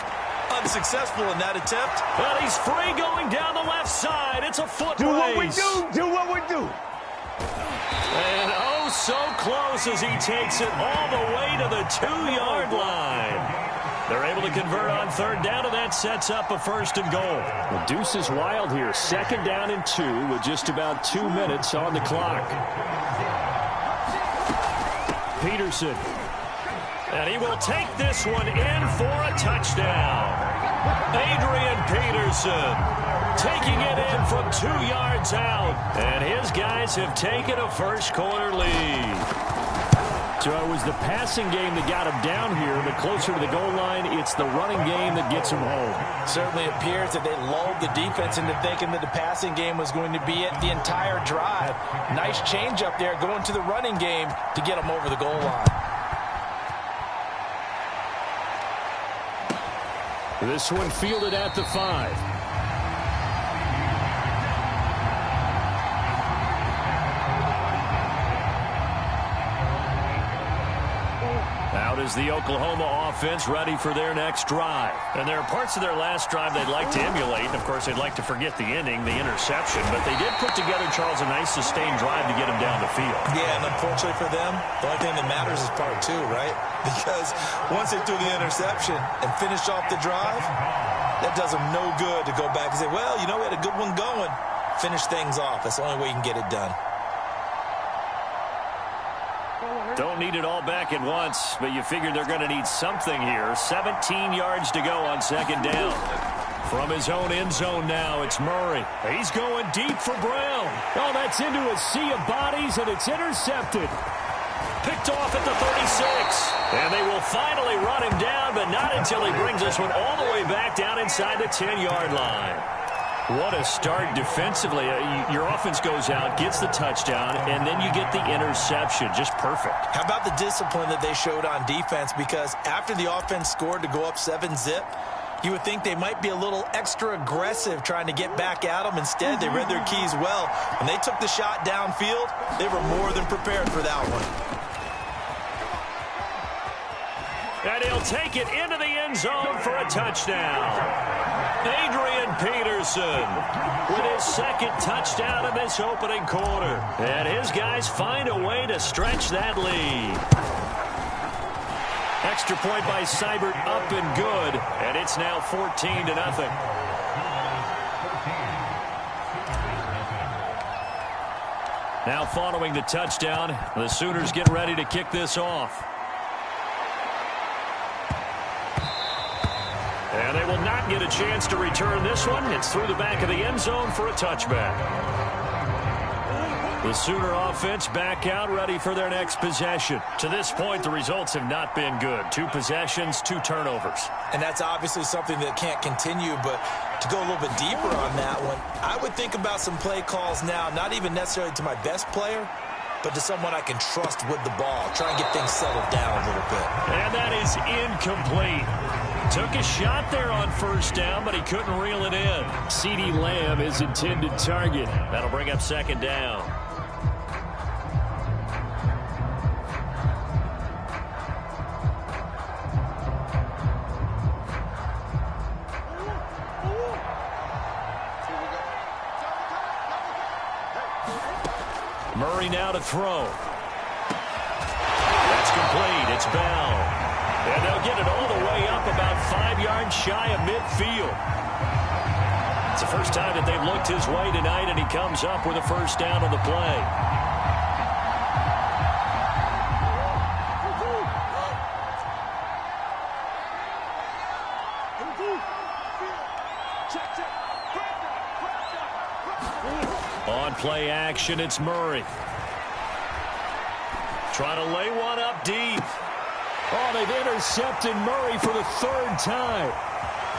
Unsuccessful in that attempt. Well, he's free going down the left side. It's a foot race. Do what we do. Do what we do. And oh, so close as he takes it all the way to the 2-yard line. They're able to convert on 3rd down, and that sets up a 1st and goal. The deuce is wild here. 2nd down and 2 with just about 2 minutes on the clock. Peterson. And he will take this one in for a touchdown. Adrian Peterson taking it in from 2 yards out. And his guys have taken a first-quarter lead. So it was the passing game that got him down here, but closer to the goal line, it's the running game that gets him home. Certainly appears that they lulled the defense into thinking that the passing game was going to be it the entire drive. Nice change up there going to the running game to get them over the goal line. This one fielded at the 5. Out is the Oklahoma offense ready for their next drive. And there are parts of their last drive they'd like to emulate. And, of course, they'd like to forget the ending, the interception. But they did put together, Charles, a nice sustained drive to get them down the field. Yeah, and unfortunately for them, the only thing that matters is part 2, right? Because once they threw the interception and finished off the drive, that does them no good to go back and say, well, you know, we had a good one going. Finish things off. That's the only way you can get it done. Don't need it all back at once, but you figure they're going to need something here. 17 yards to go on 2nd down. From his own end zone now, it's Murray. He's going deep for Brown. Oh, that's into a sea of bodies, and it's intercepted. Picked off at the 36. And they will finally run him down, but not until he brings this one all the way back down inside the 10-yard line. What a start defensively. Your offense goes out, gets the touchdown, and then you get the interception. Just perfect. How about the discipline that they showed on defense? Because after the offense scored to go up 7-zip, you would think they might be a little extra aggressive trying to get back at them. Instead, they read their keys well. When they took the shot downfield, they were more than prepared for that one. And he'll take it into the end zone for a touchdown. Adrian Peterson with his 2nd touchdown in this opening quarter. And his guys find a way to stretch that lead. Extra point by Seibert up and good. And it's now 14-0. Now following the touchdown, the Sooners get ready to kick this off. And they will not get a chance to return this one. It's through the back of the end zone for a touchback. The Sooner offense back out, ready for their next possession. To this point, the results have not been good. 2 possessions, 2 turnovers. And that's obviously something that can't continue, but to go a little bit deeper on that one, I would think about some play calls now, not even necessarily to my best player, but to someone I can trust with the ball. Try and get things settled down a little bit. And that is incomplete. Took a shot there on first down, but he couldn't reel it in. CeeDee Lamb is intended target. That'll bring up second down. Murray now to throw. That's complete. It's Bell. And they'll get it all the way up about 5 yards shy of midfield. It's the first time that they've looked his way tonight, and he comes up with a first down on the play. On play action, it's Murray. Trying to lay one up deep. Oh, they've intercepted Murray for the 3rd time.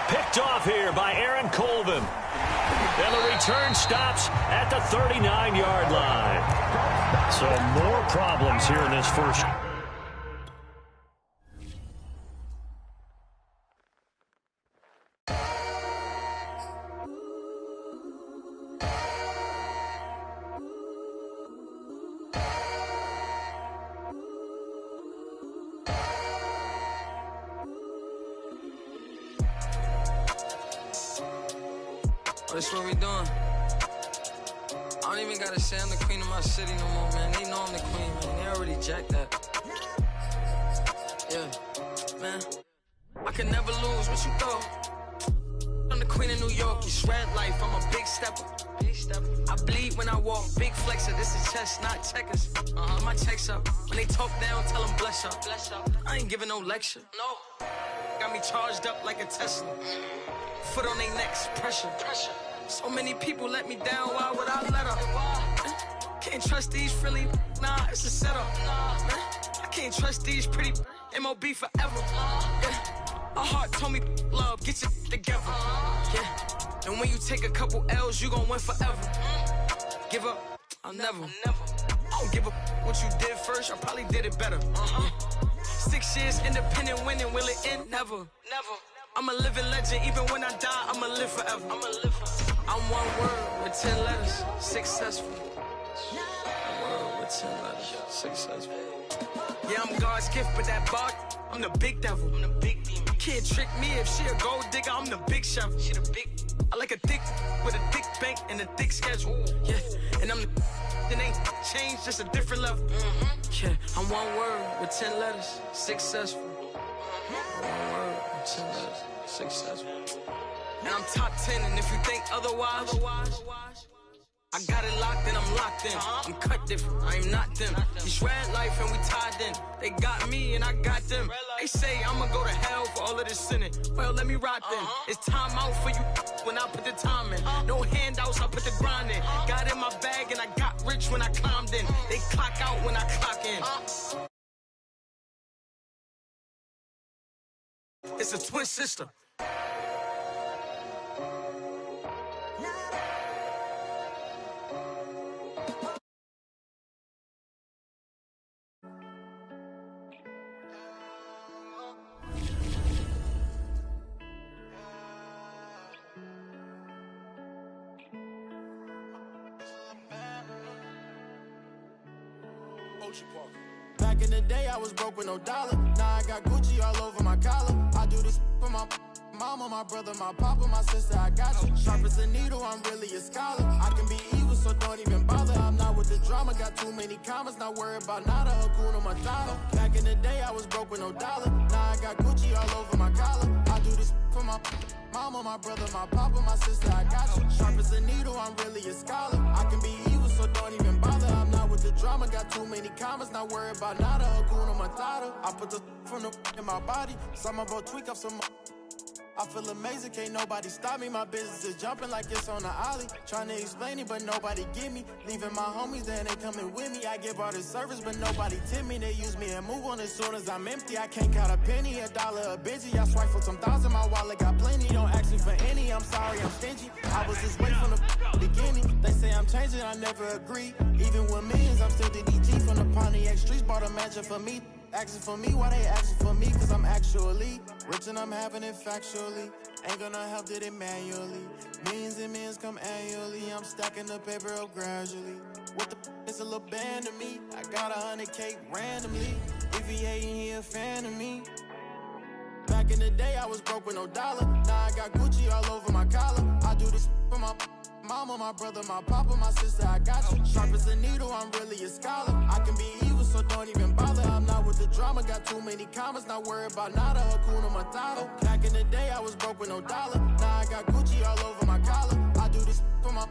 Picked off here by Aaron Colvin. And the return stops at the 39-yard line. So more problems here in this first. That's what we doing. I don't even gotta say I'm the queen of my city no more, man. They know I'm the queen, man. They already jacked that. Yeah, man. I can never lose. What you thought? I'm the queen of New York. It's red life. I'm a big stepper. I bleed when I walk. Big flexer. This is chess, not checkers. My checks up. When they talk down, tell them bless up. I ain't giving no lecture. No. Got me charged up like a Tesla. Foot on their necks, pressure. So many people let me down, why would I let up? Can't trust these friendly, nah, it's a setup. I can't trust these pretty MOB forever. My heart told me love, get your together. And when you take a couple L's, you gon' win forever. Give up, I'll never. I don't give a what you did first, I probably did it better. 6 years independent winning, will it end? Never. I'm a living legend, even when I die, I'ma live forever. I'm one word with 10 letters, successful. One word with 10 letters, successful. Yeah, I'm God's gift, but that bar, I'm the big devil. I'm the big demon. Can't trick me if she a gold digger, I'm the big shovel. She the big. I like a thick with a thick bank and a thick schedule. Yeah, and I'm the it ain't changed, just a different level. Yeah, I'm one word with 10 letters, successful. One word with 10 letters, successful. And I'm top 10, and if you think otherwise, I got it locked and I'm locked in. I'm cut different, I am not them. It's red life and we tied in. They got me and I got them. They say I'ma go to hell for all of this sinning. Well, let me rock then. It's time out for you when I put the time in. No handouts, I put the grind in. Got in my bag and I got rich when I climbed in. They clock out when I clock in. It's a twin sister. Back in the day, I was broke with no dollar. Now I got Gucci all over my collar. I do this for my mama, my brother, my papa, my sister. I got you. Sharp as a needle, I'm really a scholar. I can be evil, so don't even bother. I'm not with the drama, got too many commas. Not worried about nada, Hakuna Matata. Back in the day, I was broke with no dollar. Now I got Gucci all over my collar. I do this for my mama, my brother, my papa, my sister. I got you. Sharp as a needle, I'm really a scholar. I can be evil, so don't even bother. I'm not with the drama, got too many commas. Not worried about nada, Hakuna Matata. I put the from the in my body. Some about tweak up some. I feel amazing, can't nobody stop me. My business is jumping like it's on the ollie. Trying to explain it, but nobody get me. Leaving my homies, then they coming with me. I give all this service, but nobody tip me. They use me and move on as soon as I'm empty. I can't count a penny, a dollar, a busy. I swipe for some thousand, my wallet got plenty. Don't ask me for any, I'm sorry, I'm stingy. I was just waiting from the beginning. They say I'm changing, I never agree. Even with millions, I'm still DDG from the Pontiac streets. Bought a mansion for me. Asking for me, why they asking for me? Cause I'm actually rich and I'm having it factually. Ain't gonna help it manually. Millions and millions come annually. I'm stacking the paper up gradually. What the is a little band to me? I got 100K randomly. If he hating, he a fan of me. Back in the day, I was broke with no dollar. Now I got Gucci all over my collar. I do this for my mama, my brother, my papa, my sister, I got you. Sharp as a needle, I'm really a scholar. I can be evil, so don't even bother. I'm not with the drama, got too many commas. Not worried about nada, Hakuna Matata. Back in the day, I was broke with no dollar. Now I got Gucci all over my collar. I do this for my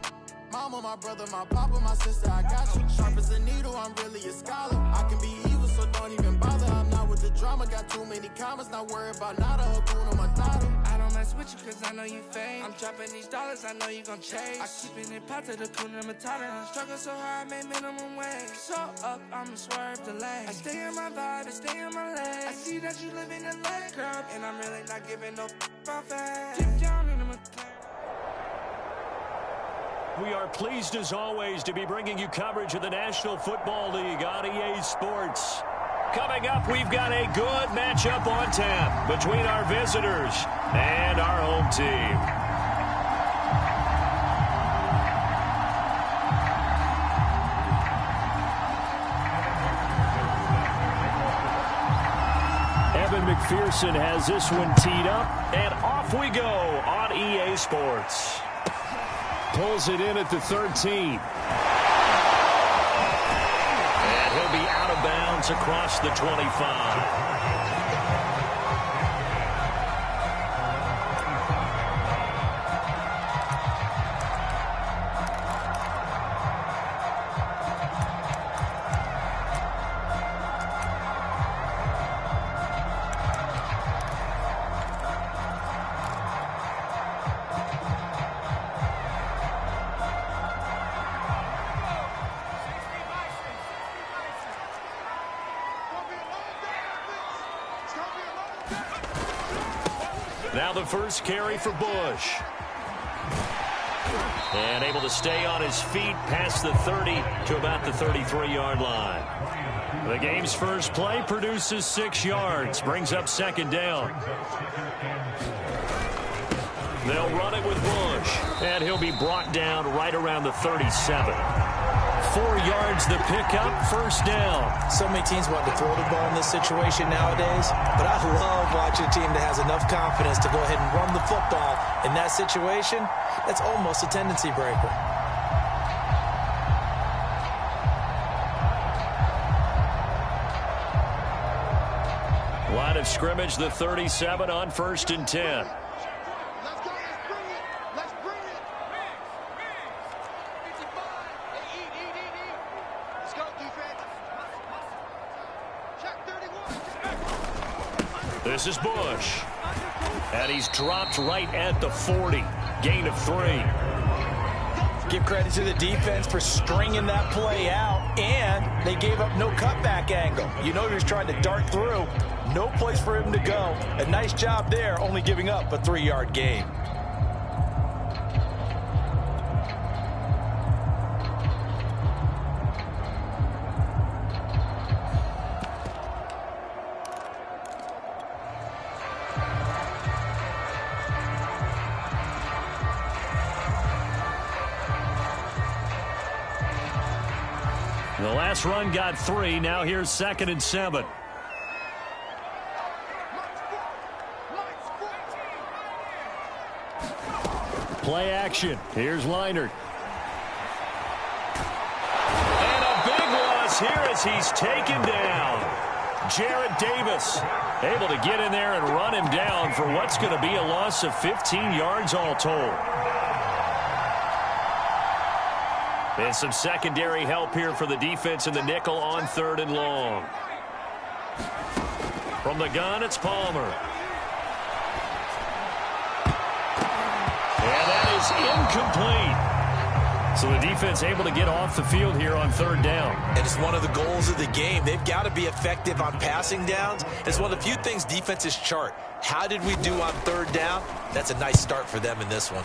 mama, my brother, my papa, my sister, I got you. Sharp as a needle, I'm really a scholar. I can be evil, so don't even bother. I'm not with the drama, got too many commas. Not worried about nada, Hakuna Matata. I don't mess with you cause I know you fake. I'm dropping these dollars, I know you gon' chase. I keep it pot to the Kuna Matata. I struggle so hard, I made minimum wage. So up, I'ma swerve the lane. I stay in my vibe, I stay in my lane. I see that you live in the lake club, and I'm really not giving no about fame. Deep down in my We are pleased as always to be bringing you coverage of the National Football League on EA Sports. Coming up, we've got a good matchup on tap between our visitors and our home team. Evan McPherson has this one teed up, and off we go on EA Sports. Pulls it in at the 13. And he'll be out of bounds across the 25. Now the first carry for Bush. And able to stay on his feet past the 30 to about the 33-yard line. The game's first play produces 6 yards, brings up second down. They'll run it with Bush, and he'll be brought down right around the 37. 4 yards the pickup, first down. So many teams want to throw the ball in this situation nowadays, but I love watching a team that has enough confidence to go ahead and run the football in that situation. That's almost a tendency breaker. Line of scrimmage, the 37 on 1st and 10. This is Bush. And he's dropped right at the 40. Gain of 3. Give credit to the defense for stringing that play out, and they gave up no cutback angle. You know he was trying to dart through. No place for him to go. A nice job there, only giving up a 3-yard gain. The last run got 3. Now here's 2nd and 7. Play action. Here's Leinart. And a big loss here as he's taken down. Jarrett Davis able to get in there and run him down for what's going to be a loss of 15 yards all told. And some secondary help here for the defense in the nickel on 3rd and long. From the gun, it's Palmer. is incomplete. So the defense able to get off the field here on third down. And it's one of the goals of the game. They've got to be effective on passing downs. It's one of the few things defenses chart. How did we do on third down? That's a nice start for them in this one.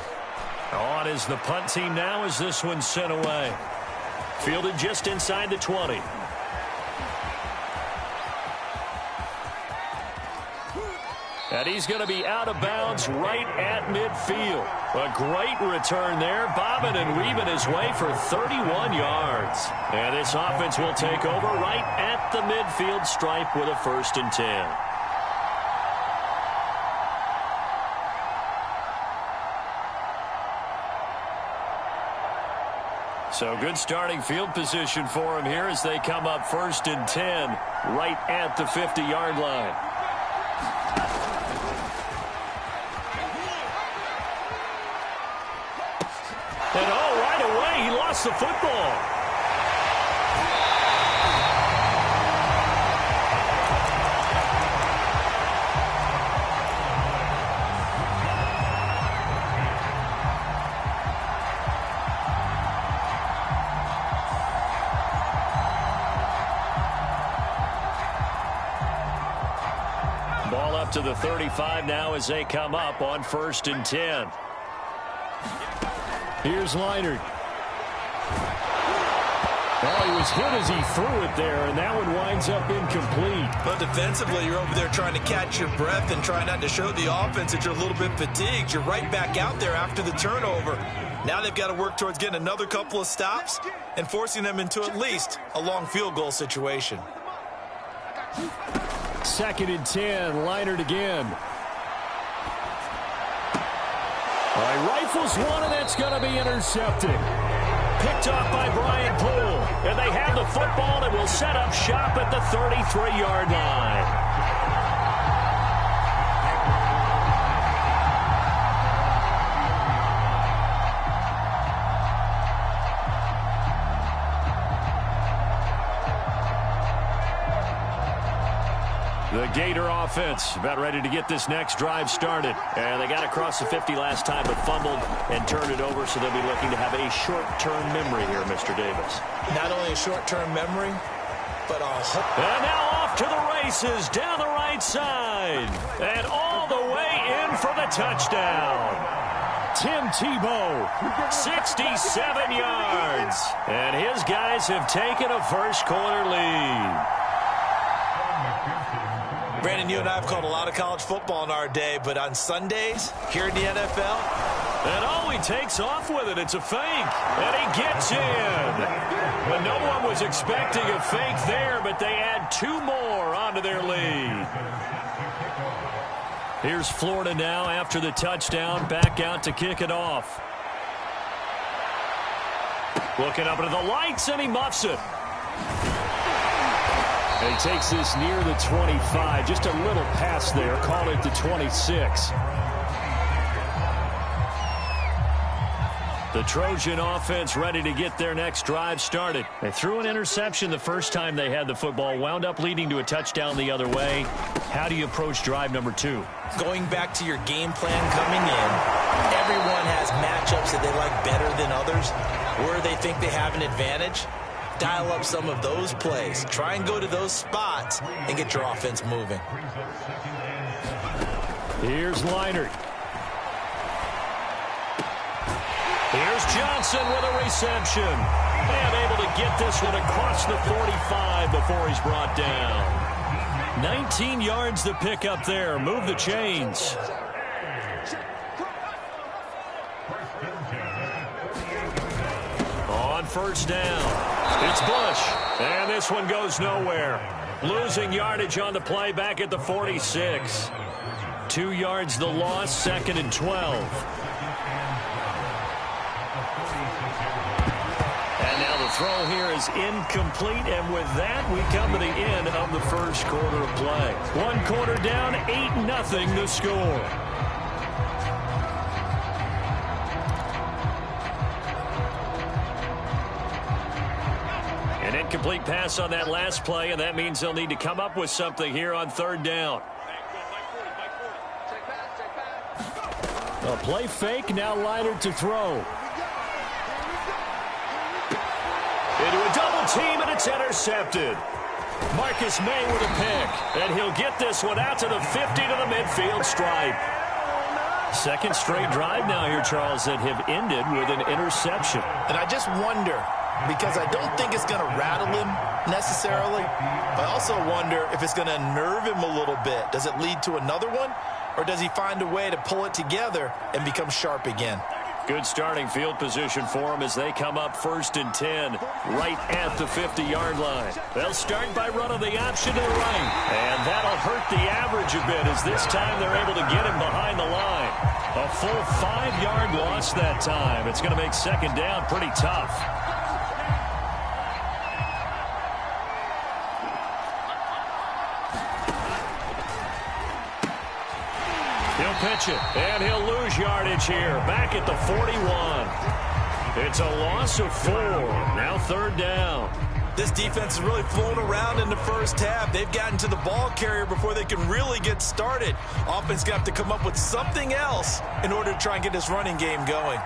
On is the punt team now as this one's sent away. Fielded just inside the 20. And he's going to be out of bounds right at midfield. A great return there, bobbing and weaving his way for 31 yards. And this offense will take over right at the midfield stripe with a 1st and 10. So good starting field position for him here as they come up 1st and 10 right at the 50-yard line. And right away, he lost the football. Ball up to the 35 now as they come up on 1st and 10. Here's Leinart. Well, he was hit as he threw it there, and that one winds up incomplete. But defensively, you're over there trying to catch your breath and try not to show the offense that you're a little bit fatigued. You're right back out there after the turnover. Now they've got to work towards getting another couple of stops and forcing them into at least a long field goal situation. 2nd and 10, Leinart again. All right, rifles one, and that's going to be intercepted. Picked off by Brian Poole. And they have the football and will set up shop at the 33-yard line. The Gator offense about ready to get this next drive started. And they got across the 50 last time but fumbled and turned it over, so they'll be looking to have a short-term memory here, Mr. Davis. Not only a short-term memory, but a hope. And now off to the races down the right side. And all the way in for the touchdown. Tim Tebow, 67 yards. And his guys have taken a first-quarter lead. Brandon, you and I have called a lot of college football in our day, but on Sundays, here in the NFL, and he takes off with it. It's a fake, and he gets in. But no one was expecting a fake there, but they add 2 more onto their lead. Here's Florida now after the touchdown, back out to kick it off. Looking up into the lights, and he muffs it. And he takes this near the 25. Just a little pass there. Call it the 26. The Trojan offense ready to get their next drive started. They threw an interception the first time they had the football. Wound up leading to a touchdown the other way. How do you approach drive number 2? Going back to your game plan coming in, everyone has matchups that they like better than others. Where they think they have an advantage. Dial up some of those plays. Try and go to those spots and get your offense moving. Here's Leinart. Here's Johnson with a reception. And able to get this one across the 45 before he's brought down. 19 yards to pick up there. Move the chains. On 1st down. It's Bush, and this one goes nowhere. Losing yardage on the play back at the 46. 2 yards the loss, 2nd and 12. And now the throw here is incomplete, and with that, we come to the end of the first quarter of play. 1 quarter down, 8-0 the score. An incomplete pass on that last play, and that means they'll need to come up with something here on 3rd down. A play fake, now Leonard to throw. Into a double team, and it's intercepted. Marcus May with a pick, and he'll get this one out to the 50 to the midfield stripe. Second straight drive now here, Charles, that have ended with an interception. And I just wonder, because I don't think it's going to rattle him necessarily, but I also wonder if it's going to nerve him a little bit. Does it lead to another one, or does he find a way to pull it together and become sharp again? Good starting field position for him as they come up 1st and 10, right at the 50-yard line. They'll start by running the option to the right, and that'll hurt the average a bit as this time they're able to get him behind the line. A full 5-yard loss that time. It's going to make second down pretty tough. He'll pitch it, and he'll lose yardage here, back at the 41. It's a loss of 4. Now 3rd down. This defense is really flown around in the first half. They've gotten to the ball carrier before they can really get started. Offense going to have to come up with something else in order to try and get this running game going.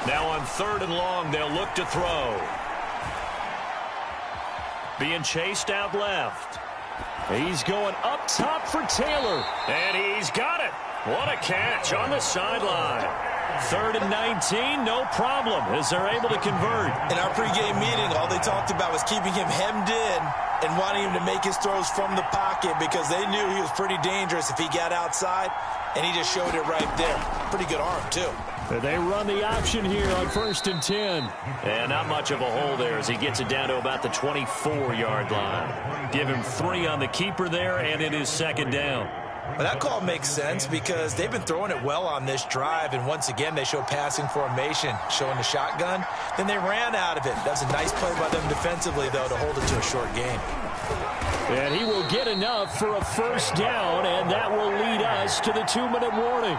Now on 3rd and long, they'll look to throw. Being chased out left. He's going up top for Taylor, and he's got it. What a catch on the sideline. 3rd and 19, no problem, as they're able to convert. In our pregame meeting, all they talked about was keeping him hemmed in and wanting him to make his throws from the pocket because they knew he was pretty dangerous if he got outside, and he just showed it right there. Pretty good arm, too. They run the option here on 1st and 10. And not much of a hole there as he gets it down to about the 24-yard line. Give him 3 on the keeper there, and it is 2nd down. Well, that call makes sense because they've been throwing it well on this drive, and once again they show passing formation, showing the shotgun. Then they ran out of it. That's a nice play by them defensively, though, to hold it to a short gain. And he will get enough for a 1st down, and that will lead us to the 2-minute warning.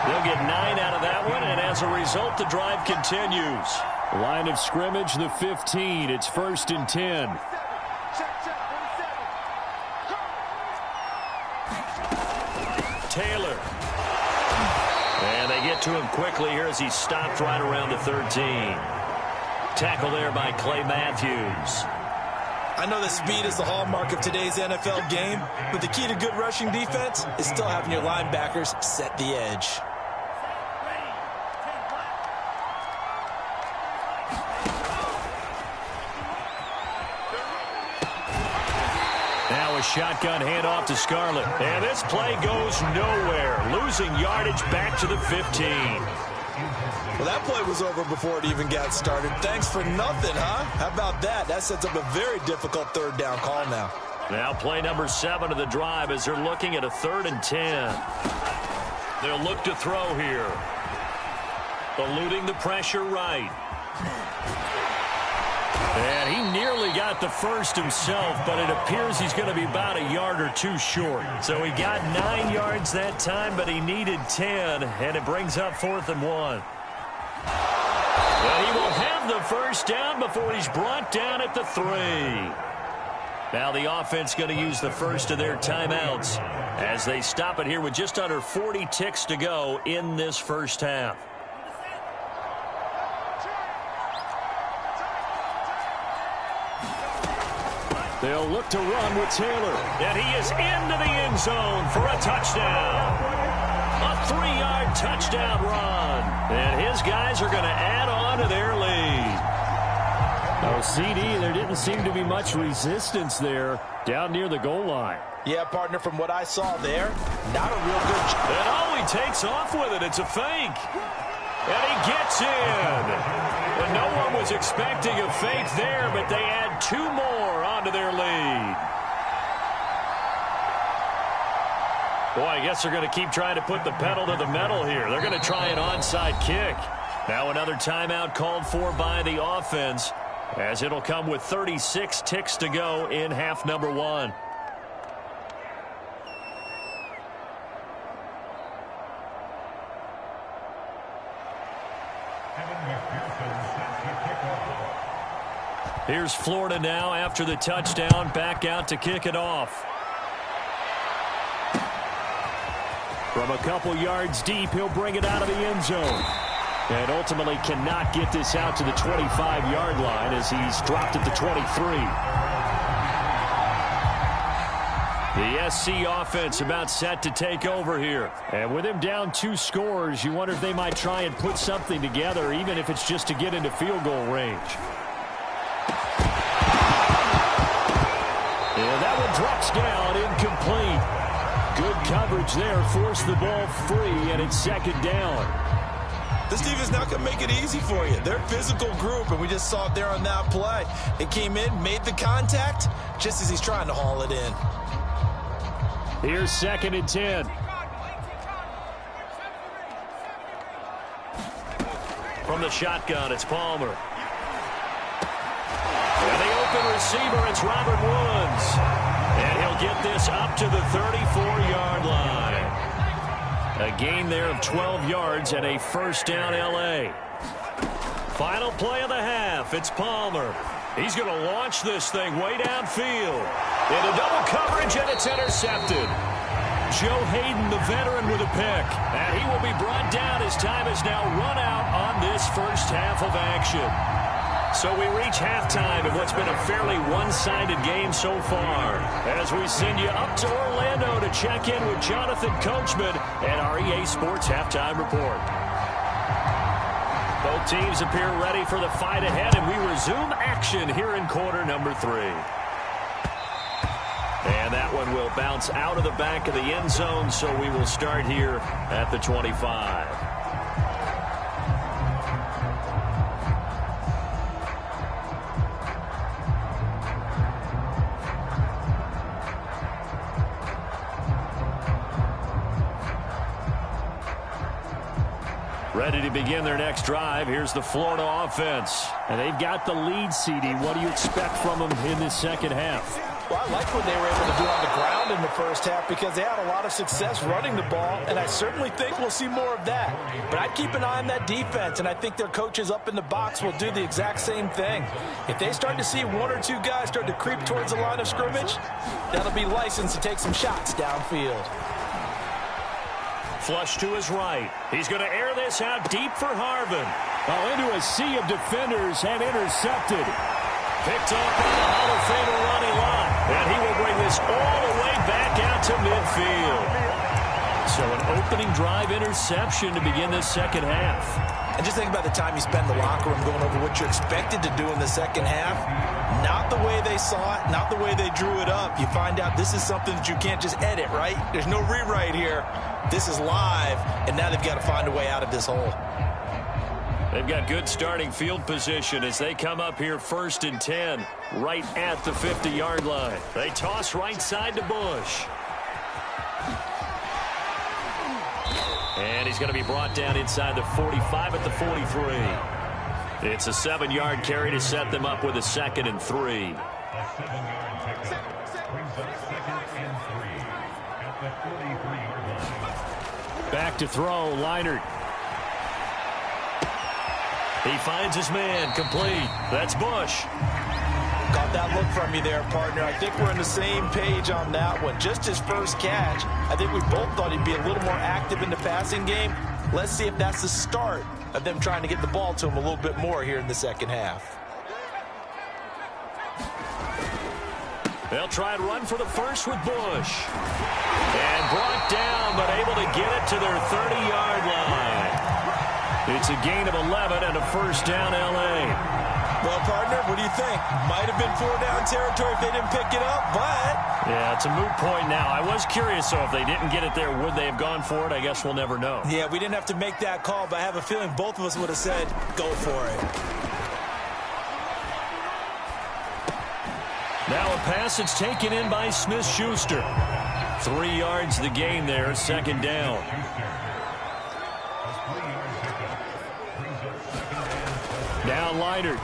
They'll get 9 out of that one, and as a result, the drive continues. Line of scrimmage, the 15. It's 1st and 10. Taylor. And they get to him quickly here as he stopped right around the 13. Tackle there by Clay Matthews. I know that speed is the hallmark of today's NFL game, but the key to good rushing defense is still having your linebackers set the edge. Now a shotgun handoff to Scarlett. And this play goes nowhere. Losing yardage back to the 15. Well, that play was over before it even got started. Thanks for nothing, huh? How about that? That sets up a very difficult 3rd down call now. Now play number 7 of the drive as they're looking at a 3rd and 10. They'll look to throw here. Eluding the pressure right. And he nearly got the first himself, but it appears he's going to be about a yard or 2 short. So he got 9 yards that time, but he needed 10, and it brings up 4th and 1. Well, he will have the 1st down before he's brought down at the 3. Now the offense going to use the first of their timeouts as they stop it here with just under 40 ticks to go in this first half. They'll look to run with Taylor. And he is into the end zone for a touchdown. A 3-yard touchdown run. And his guys are going to add on to their lead. Oh, CD, there didn't seem to be much resistance there down near the goal line. Yeah, partner, from what I saw there, not a real good job. And oh, he takes off with it. It's a fake. And he gets in. And no one was expecting a fake there, but they add 2 more onto their lead. Boy, I guess they're going to keep trying to put the pedal to the metal here. They're going to try an onside kick. Now another timeout called for by the offense, as it'll come with 36 ticks to go in half number 1. Here's Florida now after the touchdown, back out to kick it off. From a couple yards deep, he'll bring it out of the end zone. And ultimately cannot get this out to the 25-yard line as he's dropped at the 23. The SC offense about set to take over here. And with him down 2 scores, you wonder if they might try and put something together, even if it's just to get into field goal range. And that one drops down, incomplete. Good coverage there, forced the ball free, and it's second down. This defense not going to make it easy for you. They're a physical group, and we just saw it there on that play. It came in, made the contact, just as he's trying to haul it in. Here's 2nd and 10. From the shotgun, it's Palmer. And the open receiver, it's Robert Woods. And he'll get this up to the 34-yard line. A gain there of 12 yards and a first down L.A. Final play of the half. It's Palmer. He's going to launch this thing way downfield. Into double coverage, and it's intercepted. Joe Hayden, the veteran, with a pick. And he will be brought down as time has now run out on this first half of action. So we reach halftime in what's been a fairly one-sided game so far. As we send you up to Orlando to check in with Jonathan Coachman and our EA Sports Halftime Report. Both teams appear ready for the fight ahead, and we resume action here in quarter number 3. And that one will bounce out of the back of the end zone, so we will start here at the 25. Ready to begin their next drive. Here's the Florida offense. And they've got the lead, CD. What do you expect from them in this second half? Well, I like what they were able to do on the ground in the first half because they had a lot of success running the ball, and I certainly think we'll see more of that. But I'd keep an eye on that defense, and I think their coaches up in the box will do the exact same thing. If they start to see 1 or 2 guys start to creep towards the line of scrimmage, that'll be licensed to take some shots downfield. Flush to his right. He's going to air this out deep for Harvin. Oh, into a sea of defenders and intercepted. Picked up by the Hall of Famer Ronnie Lott. And he will bring this all the way back out to midfield. So an opening drive interception to begin this second half. And just think about the time you spend in the locker room going over what you're expected to do in the second half. Not the way they saw it, not the way they drew it up. You find out this is something that you can't just edit, right? There's no rewrite here. This is live, and now they've got to find a way out of this hole. They've got good starting field position as they come up here 1st and 10, right at the 50-yard line. They toss right side to Bush. And he's going to be brought down inside the 45 at the 43. It's a 7-yard carry to set them up with a 2nd and 3. Back to throw, Leinart. He finds his man, complete. That's Bush. Got that look from you there, partner. I think we're on the same page on that one. Just his first catch. I think we both thought he'd be a little more active in the passing game. Let's see if that's the start of them trying to get the ball to him a little bit more here in the second half. They'll try and run for the first with Bush. And brought down, but able to get it to their 30-yard line. It's a gain of 11 and a first down, L.A. Well, partner, what do you think? Might have been 4-down territory if they didn't pick it up, but... Yeah, it's a moot point now. I was curious, so if they didn't get it there, would they have gone for it? I guess we'll never know. Yeah, we didn't have to make that call, but I have a feeling both of us would have said, go for it. Now a pass that's taken in by Smith-Schuster. 3 yards the gain there, 2nd down. Now Leinart.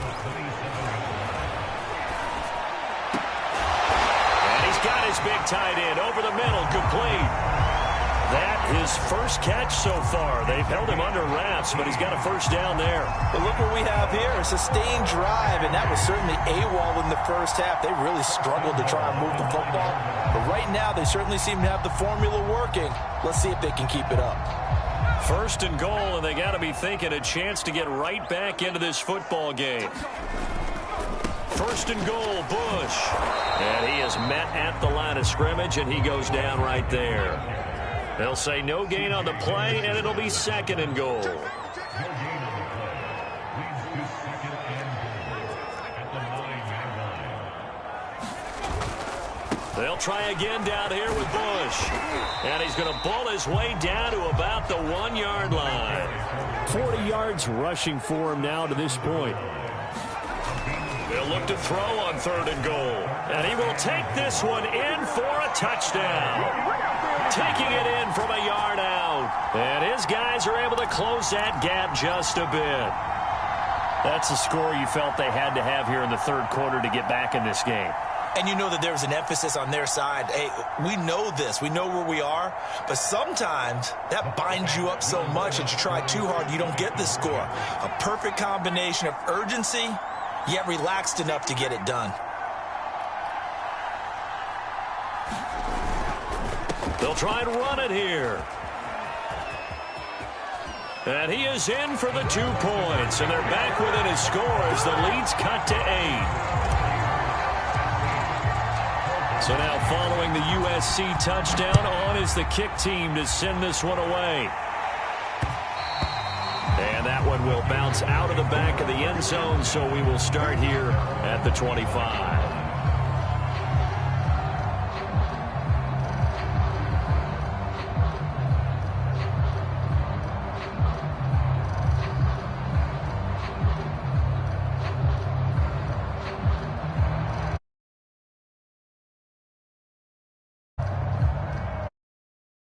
And he's got his big tight end over the middle, complete. that his first catch so far. They've held him under wraps, but he's got a first down there. But look what we have here, a sustained drive, and that was certainly AWOL in the first half. They really struggled to try and move the football. But right now, they certainly seem to have the formula working. Let's see if they can keep it up. First and goal, and they got to be thinking a chance to get right back into this football game. First and goal, Bush. And he is met at the line of scrimmage, and he goes down right there. They'll say no gain on the play, and it'll be second and goal. They'll try again down here with Bush. And he's going to bull his way down to about the 1-yard line. 40 yards rushing for him now to this point. They'll look to throw on third and goal. And he will take this one in for a touchdown. Taking it in from a yard out. And his guys are able to close that gap just a bit. That's a score you felt they had to have here in the third quarter to get back in this game. And you know that there was an emphasis on their side. Hey, we know this. We know where we are. But sometimes that binds you up so much that you try too hard, you don't get the score. A perfect combination of urgency, yet relaxed enough to get it done. They'll try and run it here. And he is in for the 2 points. And they're back within his score as the lead's cut to 8. So now following the USC touchdown, on is the kick team to send this one away. And that one will bounce out of the back of the end zone, so we will start here at the 25.